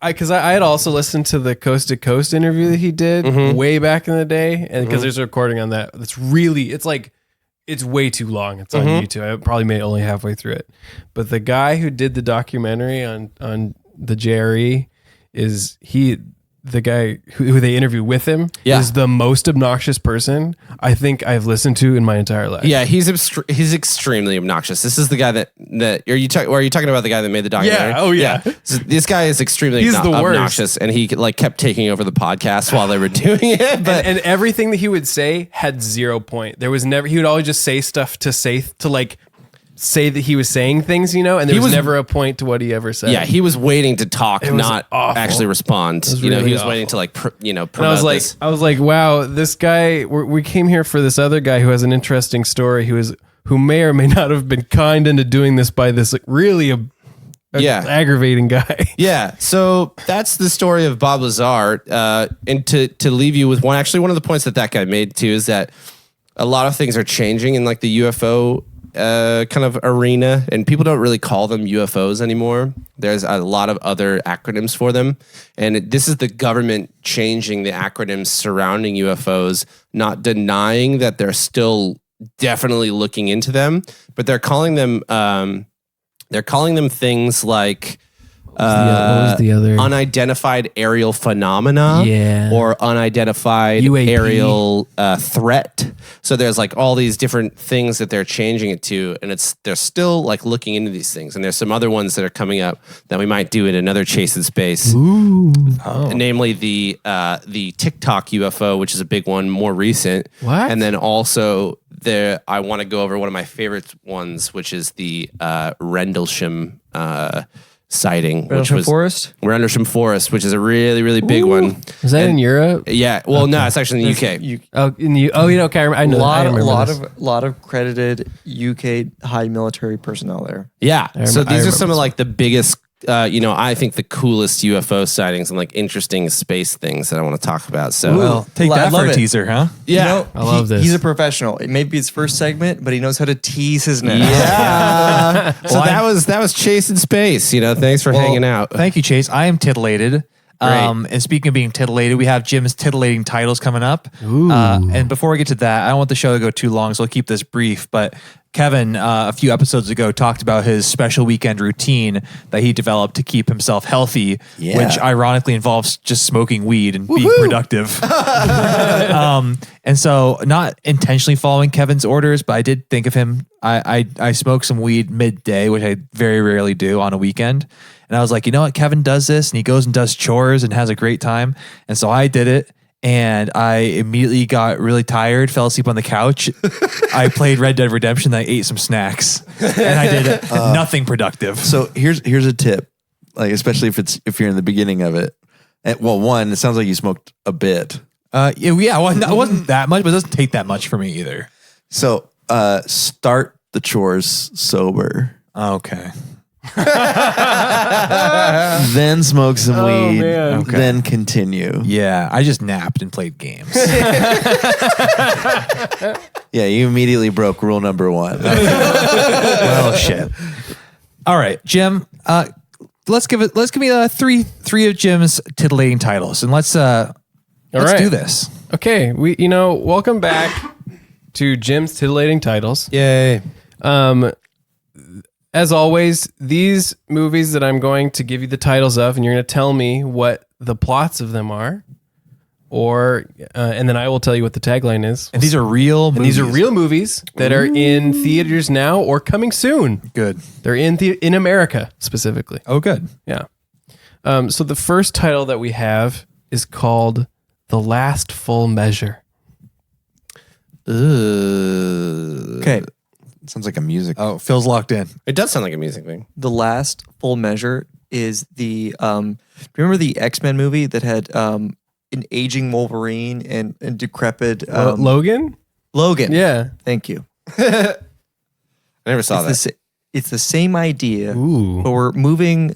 because I had also listened to the Coast to Coast interview that he did way back in the day, and because there's a recording on that. It's way too long. It's on YouTube. I probably made it only halfway through it, but the guy who did the documentary on the JRE is the guy who they interview with him is the most obnoxious person I think I've listened to in my entire life. Yeah, he's extremely obnoxious. This is the guy that are you talking about the guy that made the documentary? Yeah. Oh yeah. So this guy is extremely He's the worst. obnoxious, and he kept taking over the podcast while they were doing it. But And everything that he would say had 0 point. There was never. He would always just say stuff to say that he was saying things, and there was never a point to what he ever said. Yeah, he was waiting to talk, not awful. actually respond. Really he was awful. waiting to promote And this. I was like, wow, this guy. We came here for this other guy who has an interesting story. Who may or may not have been kind into doing this by this really aggravating guy. Yeah, so that's the story of Bob Lazar. And to leave you with one of the points that guy made too is that a lot of things are changing in like the UFO kind of arena, and people don't really call them UFOs anymore. There's a lot of other acronyms for them, and this is the government changing the acronyms surrounding UFOs, not denying that they're still definitely looking into them, but they're calling them things like what was the other unidentified aerial phenomena, or unidentified UAP. aerial threat. So there's like all these different things that they're changing it to, and they're still like looking into these things. And there's some other ones that are coming up that we might do in another Chase in Space. Namely the TikTok UFO, which is a big one, more recent. What? And then also I want to go over one of my favorite ones, which is the Rendlesham sighting, which was Rendlesham Forest, which is a really, really big one. Was that in Europe? Yeah. Well, no, it's actually in the UK. Okay. I know. lot of credited UK high military personnel there. Yeah. So these are some remember of like the biggest, I think the coolest UFO sightings and like interesting space things that I want to talk about. So Well, take that for a teaser, huh? yeah. I love this. He's a professional. It may be his first segment, but he knows how to tease his nest. Yeah. So that was Chase in Space. Thanks for hanging out. Thank you, Chase. I am titillated. And speaking of being titillated, we have Jim's titillating titles coming up. And before we get to that, I don't want the show to go too long, so I'll keep this brief. But Kevin, a few episodes ago, talked about his special weekend routine that he developed to keep himself healthy, which ironically involves just smoking weed and being productive. And so, not intentionally following Kevin's orders, but I did think of him. I smoked some weed midday, which I very rarely do on a weekend. And I was like, you know what? Kevin does this and he goes and does chores and has a great time. And so I did it. And I immediately got really tired, fell asleep on the couch. I played Red Dead Redemption. I ate some snacks, and I did nothing productive. So here's a tip, like especially if you're in the beginning of it. Well, one, it sounds like you smoked a bit. Well, it wasn't that much, but it doesn't take that much for me either. So start the chores sober. Okay. Then smoke some weed. man. Okay. Then continue. Yeah, I just napped and played games. Yeah, you immediately broke rule number 1. Well, shit. All right, Jim. Let's give me three of Jim's titillating titles, and let's do this. Okay, welcome back to Jim's titillating titles. Yay. As always, these movies that I'm going to give you the titles of, and you're going to tell me what the plots of them are, and then I will tell you what the tagline is. And these are real movies. And these are real movies that are in theaters now or coming soon. Good. They're in America specifically. Oh, good. Yeah. So the first title that we have is called The Last Full Measure. Okay. Sounds like a music. Oh, Phil's locked in. It does sound like a music thing. The last full measure is the remember the X-Men movie that had an aging Wolverine and decrepit Logan? Logan. Yeah. Thank you. I never saw that. It's the same idea, Ooh. but we're moving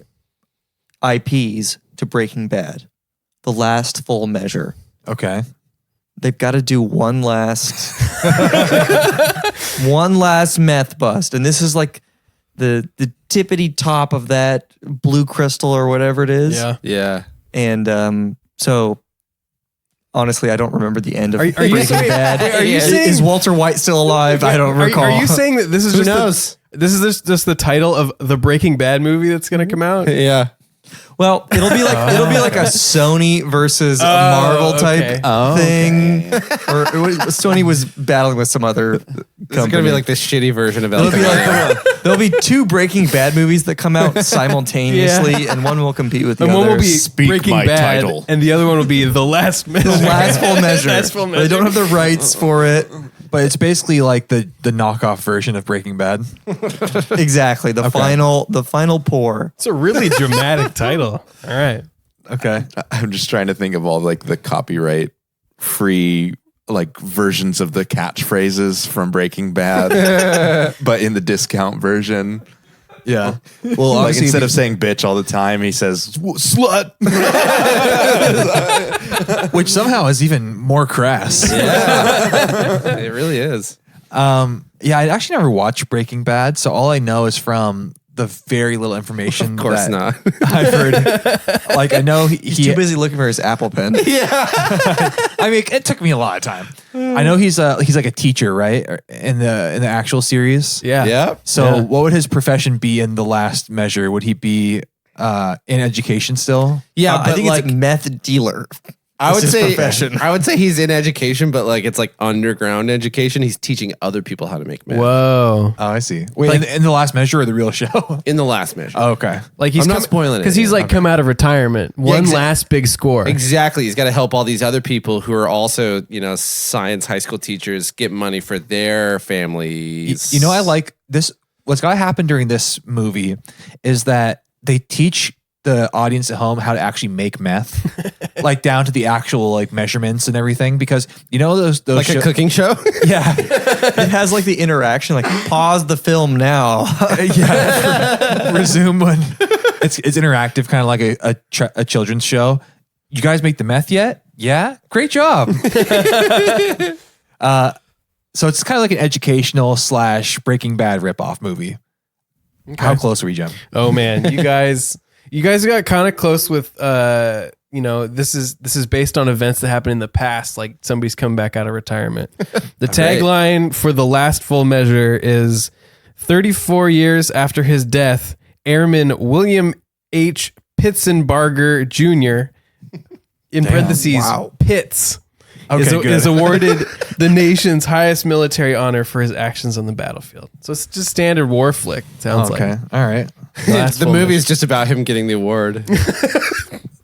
IPs to Breaking Bad. The last full measure. Okay. They've got to do one last meth bust, and this is like the tippity top of that Blue Crystal or whatever it is. Yeah. Yeah. And so honestly, I don't remember the end of Are you Breaking saying- Bad. are you saying- Is Walter White still alive? I don't recall. Are you saying that this is Who just knows? this is just the title of the Breaking Bad movie that's going to come out? Yeah. Well, it'll be like a Sony versus a Marvel type thing. Or Sony was battling with some other This is company. going to be like the shitty version of El It'll be Camino. like, there'll be 2 Breaking Bad movies that come out simultaneously, and one will compete with the And other. one will be Speak Breaking my Bad, title. and the other one will be The Last Measure. The last full measure. Last full They don't have the rights for it. But it's basically like the knockoff version of Breaking Bad. Exactly. The final pour. It's a really dramatic title. All right. Okay. I'm just trying to think of all like the copyright free like versions of the catchphrases from Breaking Bad, but in the discount version. Yeah. Well, like instead of saying bitch all the time, he says slut, which somehow is even more crass. Yeah, it really is. Yeah, I actually never watched Breaking Bad, so all I know is from the very little information. Of course that not. I've heard. Like I know He's too busy looking for his Apple Pen. I mean, it took me a lot of time. I know he's like a teacher, right? In the actual series. Yeah. Yeah. So what would his profession be in The Last Measure? Would he be in education still? Yeah, I think it's meth dealer. I would his say profession. I would say he's in education, but like it's like underground education. He's teaching other people how to make meth. Whoa. Oh, I see. Wait, in The Last Measure or the real show? In The Last Measure. Oh, okay. Like he's I'm not spoiling it, because he's like come out of retirement. One last big score. Exactly. He's got to help all these other people who are also, science high school teachers get money for their families. You know, I like this. What's got to happen during this movie is that they teach the audience at home how to actually make meth, like down to the actual like measurements and everything. Because those like a cooking show. Yeah, It has like the interaction, like pause the film now. yeah. Resume when it's interactive, kind of like a children's show. You guys make the meth yet? Yeah, great job. So it's kind of like an educational / Breaking Bad ripoff movie. Okay. How close are we, Jim? Oh man, you guys got kind of close with this is based on events that happened in the past, like somebody's come back out of retirement. The tagline for The Last Full Measure is 34 years after his death, Airman William H. Pitzenbarger Jr. in parentheses Pitts is awarded the nation's highest military honor for his actions on the battlefield. So it's just standard war flick. Sounds like. All right. The movie is just about him getting the award.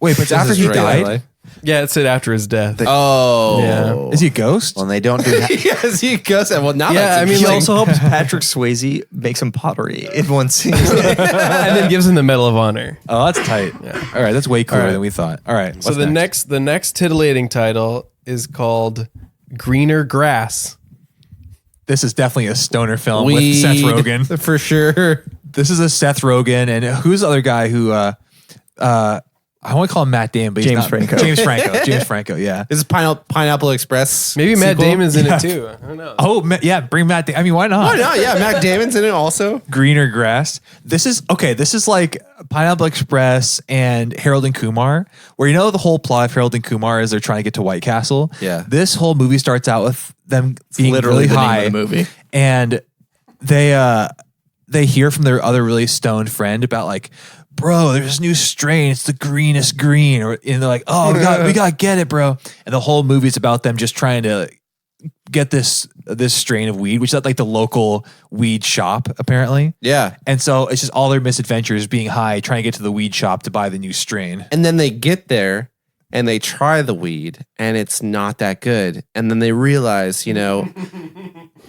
Wait, but after he died? Yeah, it said after his death. Oh. Yeah. Is he a ghost? Well, they don't do that. Yes, he goes. Well, now Yeah, that's I mean, He like- also helps Patrick Swayze make some pottery in one scene. And then gives him the Medal of Honor. Oh, that's tight. All right, that's way cooler than we thought. All right. So the next titillating title is called Greener Grass. This is definitely a stoner film with Weed. Seth Rogen. for sure. This is a Seth Rogen, and who's the other guy who I want to call him Matt Damon, but he's James not. Franco. James Franco, yeah. This is Pineapple Express. Maybe Matt sequel? Damon's in it too. I don't know. Oh, yeah, bring Matt Damon. I mean, why not? Why not? Yeah, Matt Damon's in it also. Greener Grass. This is like Pineapple Express and Harold and Kumar, where the whole plot of Harold and Kumar is they're trying to get to White Castle. Yeah. This whole movie starts out with them being literally really the name high. of the movie. And they hear from their other really stoned friend about like, bro, there's this new strain. It's the greenest green. And they're like, oh, we got to get it, bro. And the whole movie's about them just trying to get this strain of weed, which is at like the local weed shop, apparently. Yeah. And so it's just all their misadventures being high, trying to get to the weed shop to buy the new strain. And then they get there and they try the weed and it's not that good. And then they realize,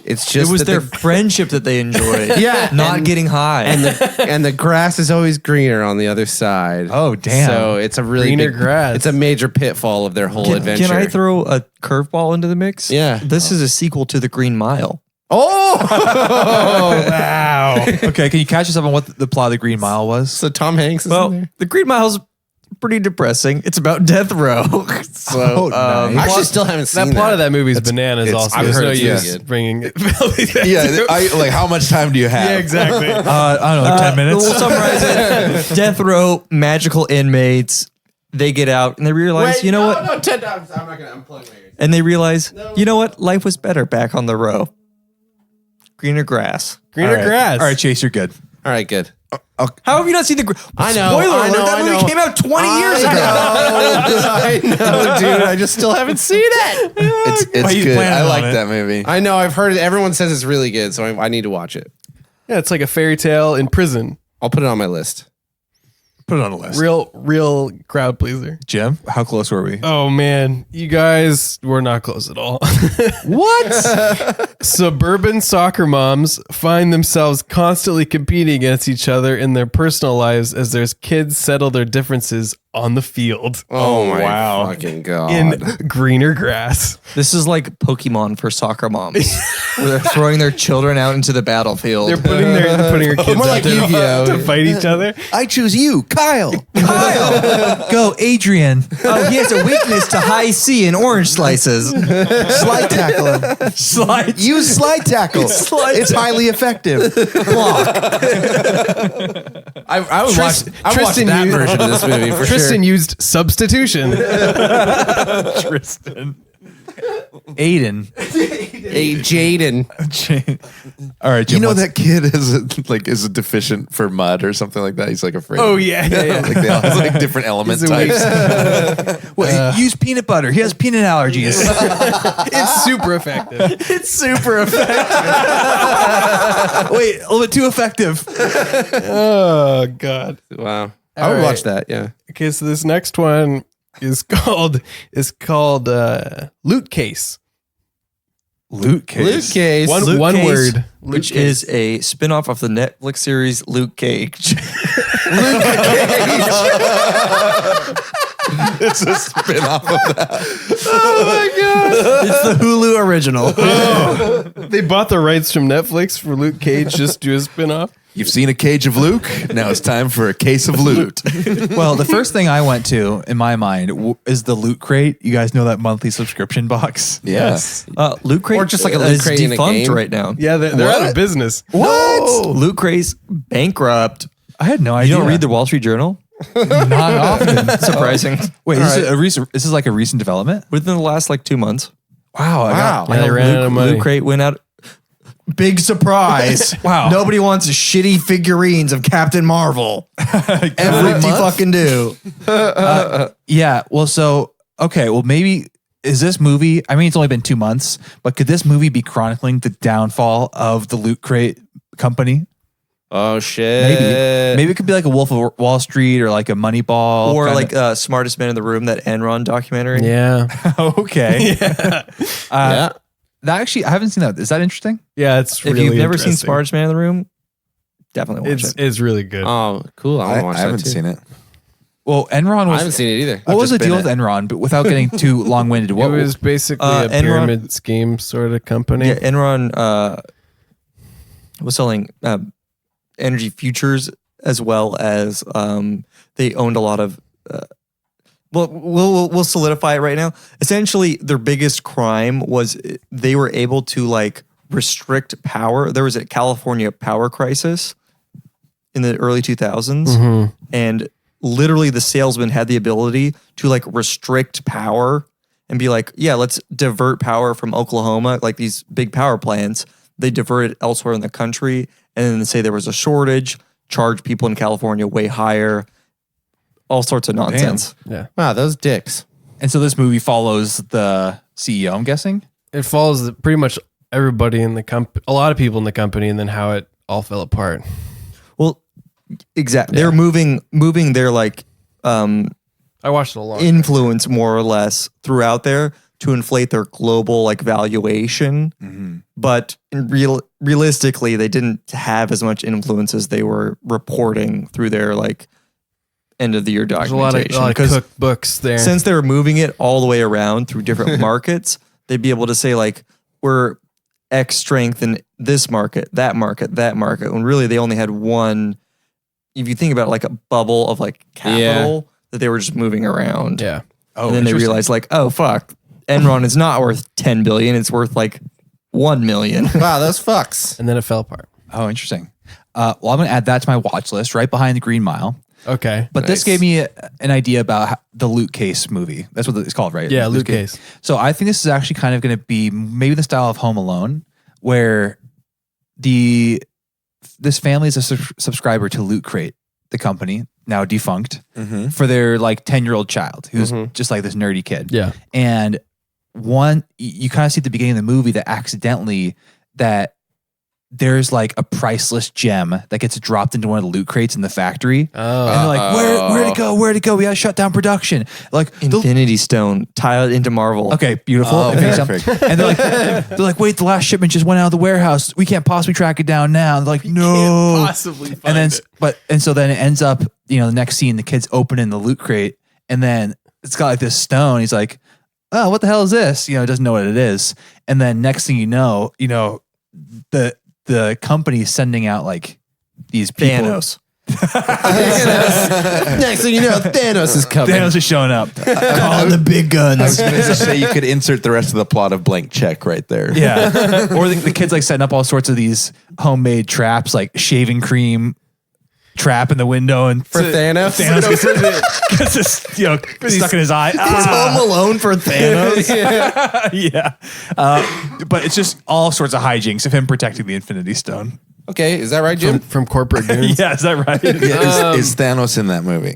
it's just It was that their friendship that they enjoyed. Yeah, Not and- getting high. and the grass is always greener on the other side. Oh, damn. So it's a really Greener big grass. It's a major pitfall of their whole adventure. Can I throw a curveball into the mix? Yeah. This is a sequel to The Green Mile. Oh, wow. Okay, can you catch us up on what the plot of the Green Mile was? So Tom Hanks is in Well, there? The Green Mile's pretty depressing. It's about death row. Oh, nice. I actually still haven't seen That plot of that movie is bananas. it's- Also, I've there's heard no it's use good. bringing it. Yeah, how much time do you have? Yeah, exactly. I don't know, like 10 minutes? We'll summarize it. Death row, magical inmates. They get out and they realize, you know what? No, 10 times. I'm not going to unplug my ears. And they realize, you know what? Life was better back on the row. Greener grass. Greener All right. grass. All right, Chase, you're good. All right, good. How have you not seen the? I know. Spoiler I alert! know, That I movie know. came out 20 years ago. I know, dude. I just still haven't seen it. It's Why are you good. planning I on like it? that movie. I know. I've heard it. Everyone says it's really good, so I need to watch it. Yeah, it's like a fairy tale in prison. I'll put it on my list. Put it on the list. Real crowd pleaser. Jim, how close were we? Oh man, you guys were not close at all. What? Suburban soccer moms find themselves constantly competing against each other in their personal lives as their kids settle their differences on the field Oh my wow. fucking god! in greener grass. This is like Pokemon for soccer moms, where they're throwing their children out into the battlefield. They're putting their kids More out like there Yu-Gi-Oh. to fight each other. I choose you, Kyle. Go, Adrian. Oh, he has a weakness to high C and orange slices. Slide tackle him. Use slide tackle. It's highly effective. I would watch Tristan that used- version of this movie for Tristan sure. used substitution. Tristan. Aiden. Hey, Jaden. All right, Jim. You know what's- that kid is a deficient for mud or something like that. He's like afraid. Oh yeah. Like they all have like different element He's a weak- types. Wait, use peanut butter. He has peanut allergies. It's super effective. It's super effective. Wait, a little bit too effective. Oh god. Wow. I All would right. watch that. Yeah. Okay, so this next one is called Loot Case. Loot case. Case. One Luke Cage, word, which Luke Cage. is a spin-off of the Netflix series Luke Cage. It's a spin-off of that. It's the Hulu original. They bought the rights from Netflix for Luke Cage just to do a spin-off. You've seen a cage of Luke. Now it's time for a case of loot. Well, the first thing I went to in my mind is the Loot Crate. You guys know that monthly subscription box? Yes. Loot Crate Or just like a Loot is Crate in a defunct game. right now. Yeah, they're out of business. What? Loot Crate's bankrupt. I had no You idea. don't read the Wall Street Journal? Not often. Surprising. Wait, this is like a recent development? Within the last like 2 months. Wow. Wow. Yeah, they ran out of money. Loot Crate went out. Big surprise. Wow. Nobody wants shitty figurines of Captain Marvel. Every month? fucking do. Yeah. Well, so, okay. Well, maybe is this movie, I mean, it's only been 2 months, but could this movie be chronicling the downfall of the Loot Crate company? Oh shit. Maybe it could be like a Wolf of Wall Street or like a Moneyball. Or kinda- like Smartest Man in the Room, that Enron documentary. Yeah. okay. Yeah. That actually, I haven't seen that. Is that interesting? Yeah, it's If really you've never seen interesting. Smartest Man in the Room, definitely watch it. It's really good. Oh, cool. I want to watch I that haven't too. seen it. Well, Enron I was. haven't seen it either. What was the just deal been with Enron? But without getting too long winded, It what was basically a Enron- pyramid scheme sort of company. Yeah, Enron was selling energy futures as well as they owned a lot of. Well, we'll solidify it right now. Essentially, their biggest crime was they were able to like restrict power. There was a California power crisis in the early 2000s, and literally the salesman had the ability to like restrict power and be like, yeah, let's divert power from Oklahoma, like these big power plants. They divert it elsewhere in the country, and then say there was a shortage, charge people in California way higher, all sorts of nonsense. Yeah. Wow, those dicks. And so this movie follows the CEO, I'm guessing. It follows pretty much everybody in the company, a lot of people in the company, and then how it all fell apart. Well, exactly. They're moving their like I watched it a lot. influence more or less throughout there to inflate their global like valuation. But realistically, they didn't have as much influence as they were reporting through their like end of the year There's a lot documentation. of cookbooks there. Since they were moving it all the way around through different markets, they'd be able to say like, we're X strength in this market, that market, that market. When really they only had one, if you think about it, like a bubble of like capital that they were just moving around. yeah. Oh, And then they interesting. realized like, oh fuck, Enron is not worth 10 billion. It's worth like 1 million. Wow, those fucks. And then it fell apart. Oh, interesting. Well, I'm going to add that to my watch list right behind the Green Mile. Okay. But this gave me an idea about the Loot Case movie. That's what it's called, right? Yeah, Loot Case. So I think this is actually kind of going to be maybe the style of Home Alone, where this family is a subscriber to Loot Crate, the company, now defunct, for their like 10-year-old child who's just like this nerdy kid. Yeah. And you kind of see at the beginning of the movie that accidentally that there's like a priceless gem that gets dropped into one of the loot crates in the factory. Oh. And they're like, where'd it go? We gotta shut down production. Like Infinity Stone, tie it into Marvel. Okay, beautiful. Oh, perfect. And they're like, wait, the last shipment just went out of the warehouse. We can't possibly track it down now. And they're like, no. Can't possibly find And so then it ends up, the next scene, the kid's opening the loot crate, and then it's got like this stone. He's like, oh, what the hell is this? Doesn't know what it is. And then next thing you know, the company's sending out like these people. Thanos. Next thing you know, Thanos is coming. Thanos is showing up. Calling the big guns. I was going to say you could insert the rest of the plot of Blank Check right there. Yeah. Or the kid's like setting up all sorts of these homemade traps, like shaving cream trap in the window, and For Thanos? gets this, stuck in his eye. He's Home Alone for Thanos. Yeah. But it's just all sorts of hijinks of him protecting the Infinity Stone. Okay, is that right, Jim? from corporate goons. Yeah, is that right? Yeah, is Thanos in that movie?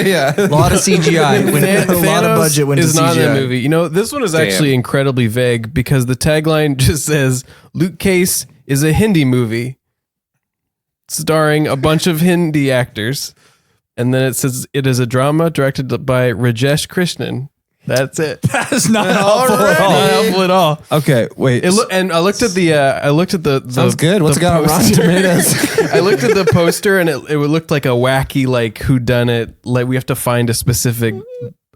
Yeah. A lot of CGI. A lot of budget went to is not in CGI. the movie. This one is actually incredibly vague because the tagline just says Luke Case is a Hindi movie starring a bunch of Hindi actors. And then it says it is a drama directed by Rajesh Krishnan. That's it. That's not helpful at all. Not helpful at all. Okay, wait. And I looked at the Sounds good. What's it got on Rotten Tomatoes? I looked at the poster and it looked like a wacky like whodunit. Like we have to find a specific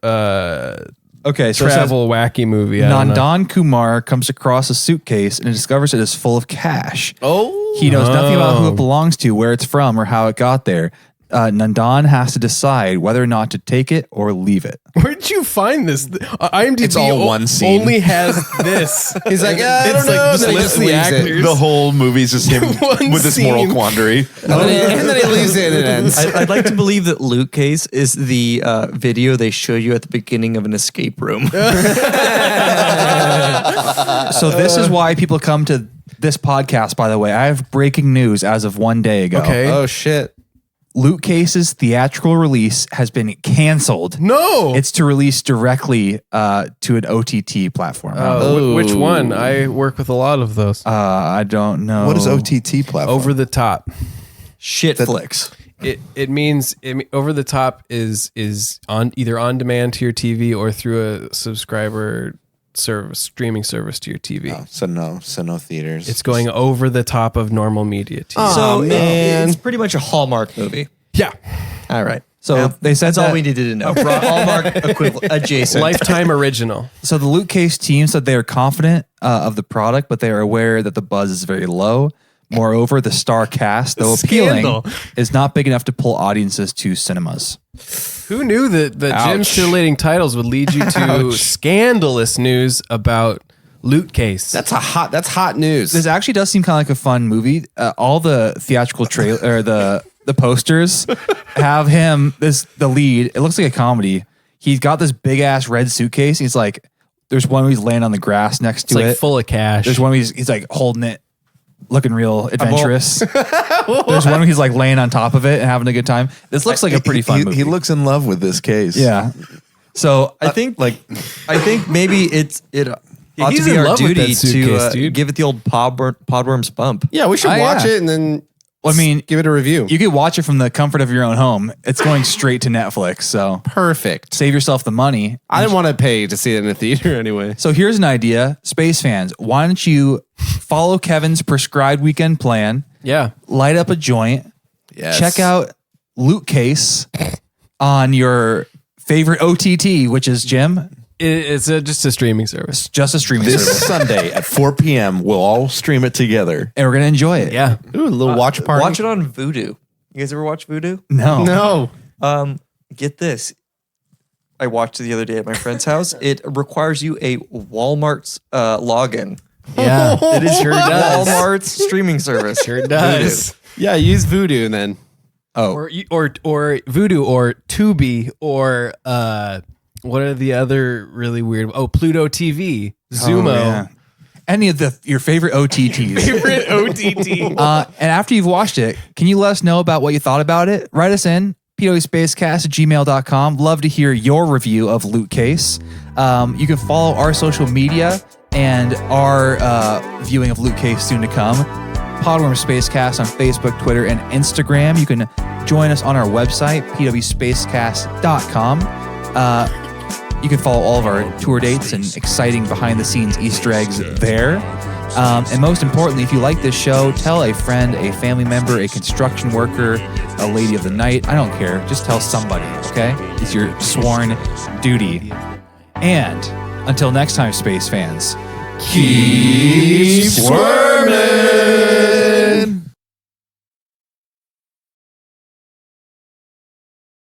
okay, so travel wacky movie. I don't know. Nandan Kumar comes across a suitcase and discovers it is full of cash. Oh. He knows nothing about who it belongs to, where it's from, or how it got there. Nandan has to decide whether or not to take it or leave it. Where'd you find this? IMDb It's all one scene. only has this. He's like, I don't know. Just Then he lists just the leaves it. actors. The whole movie's just him One with this moral scene. quandary. And then he leaves it and it ends. I'd like to believe that Luke Case is the video they show you at the beginning of an escape room. So this is why people come to this podcast, by the way. I have breaking news as of 1 day ago. Okay. Oh, shit. Luke Case's theatrical release has been canceled. No. It's to release directly to an OTT platform. Which one? I work with a lot of those. I don't know. What is OTT platform? Over the top. Shit flicks. It means over the top is on either on demand to your TV or through a subscriber service, streaming service to your TV. Oh, so no theaters. It's going over the top of normal media TV. So man. it's pretty much a Hallmark movie. Yeah. All right. So they said That's all we needed to know. Hallmark equivalent adjacent. Lifetime original. So the Luke Case team said they are confident of the product, but they are aware that the buzz is very low. Moreover, the star cast, though appealing, Scandal. is not big enough to pull audiences to cinemas. Who knew that Jim's Ouch. titillating titles would lead you to scandalous news about Luke Case? That's hot news. This actually does seem kind of like a fun movie. All the theatrical trailer or the posters have him the lead. It looks like a comedy. He's got this big ass red suitcase. He's like, there's one where he's laying on the grass next It's to like it. full of cash. There's one where he's like holding it, looking real adventurous. There's one where he's like laying on top of it and having a good time. This looks like a pretty fun movie. He looks in love with this case. Yeah. So I think maybe it ought he's to be in our love with duty that suitcase, to dude. give it the old podworms bump. Yeah, we should Oh, watch yeah. it and then I mean, give it a review. you could watch it from the comfort of your own home. It's going straight to Netflix. So Perfect. save yourself the money. I didn't want to pay to see it in a theater anyway. So here's an idea, space fans. Why don't you follow Kevin's prescribed weekend plan? yeah. Light up a joint. Yes. Check out Luke Case on your favorite OTT, which is Jim. It's just a streaming service. It's just a streaming This service, Sunday at 4 p.m., we'll all stream it together. and we're gonna enjoy it. Yeah. Ooh, a little watch party. Watch it on Vudu. You guys ever watch Vudu? No. No. Get this. I watched it the other day at my friend's house. It requires you a Walmart's login. Yeah. It is your does. Walmart's streaming service. Sure does. Yeah, use Voodoo then. Or Voodoo or Tubi or what are the other really weird? Oh, Pluto TV, Zumo. Oh, yeah. Any of your favorite OTTs. Favorite OTT. And after you've watched it, can you let us know about what you thought about it? Write us in, poespacecast@gmail.com. Love to hear your review of Luke Case. You can follow our social media and our viewing of Luke Case soon to come Podworm Spacecast on Facebook, Twitter, and Instagram. You can join us on our website, pwspacecast.com. You can follow all of our tour dates and exciting behind-the-scenes Easter eggs there. And most importantly, if you like this show, tell a friend, a family member, a construction worker, a lady of the night. I don't care. Just tell somebody, okay? It's your sworn duty. And until next time, space fans, keep squirming!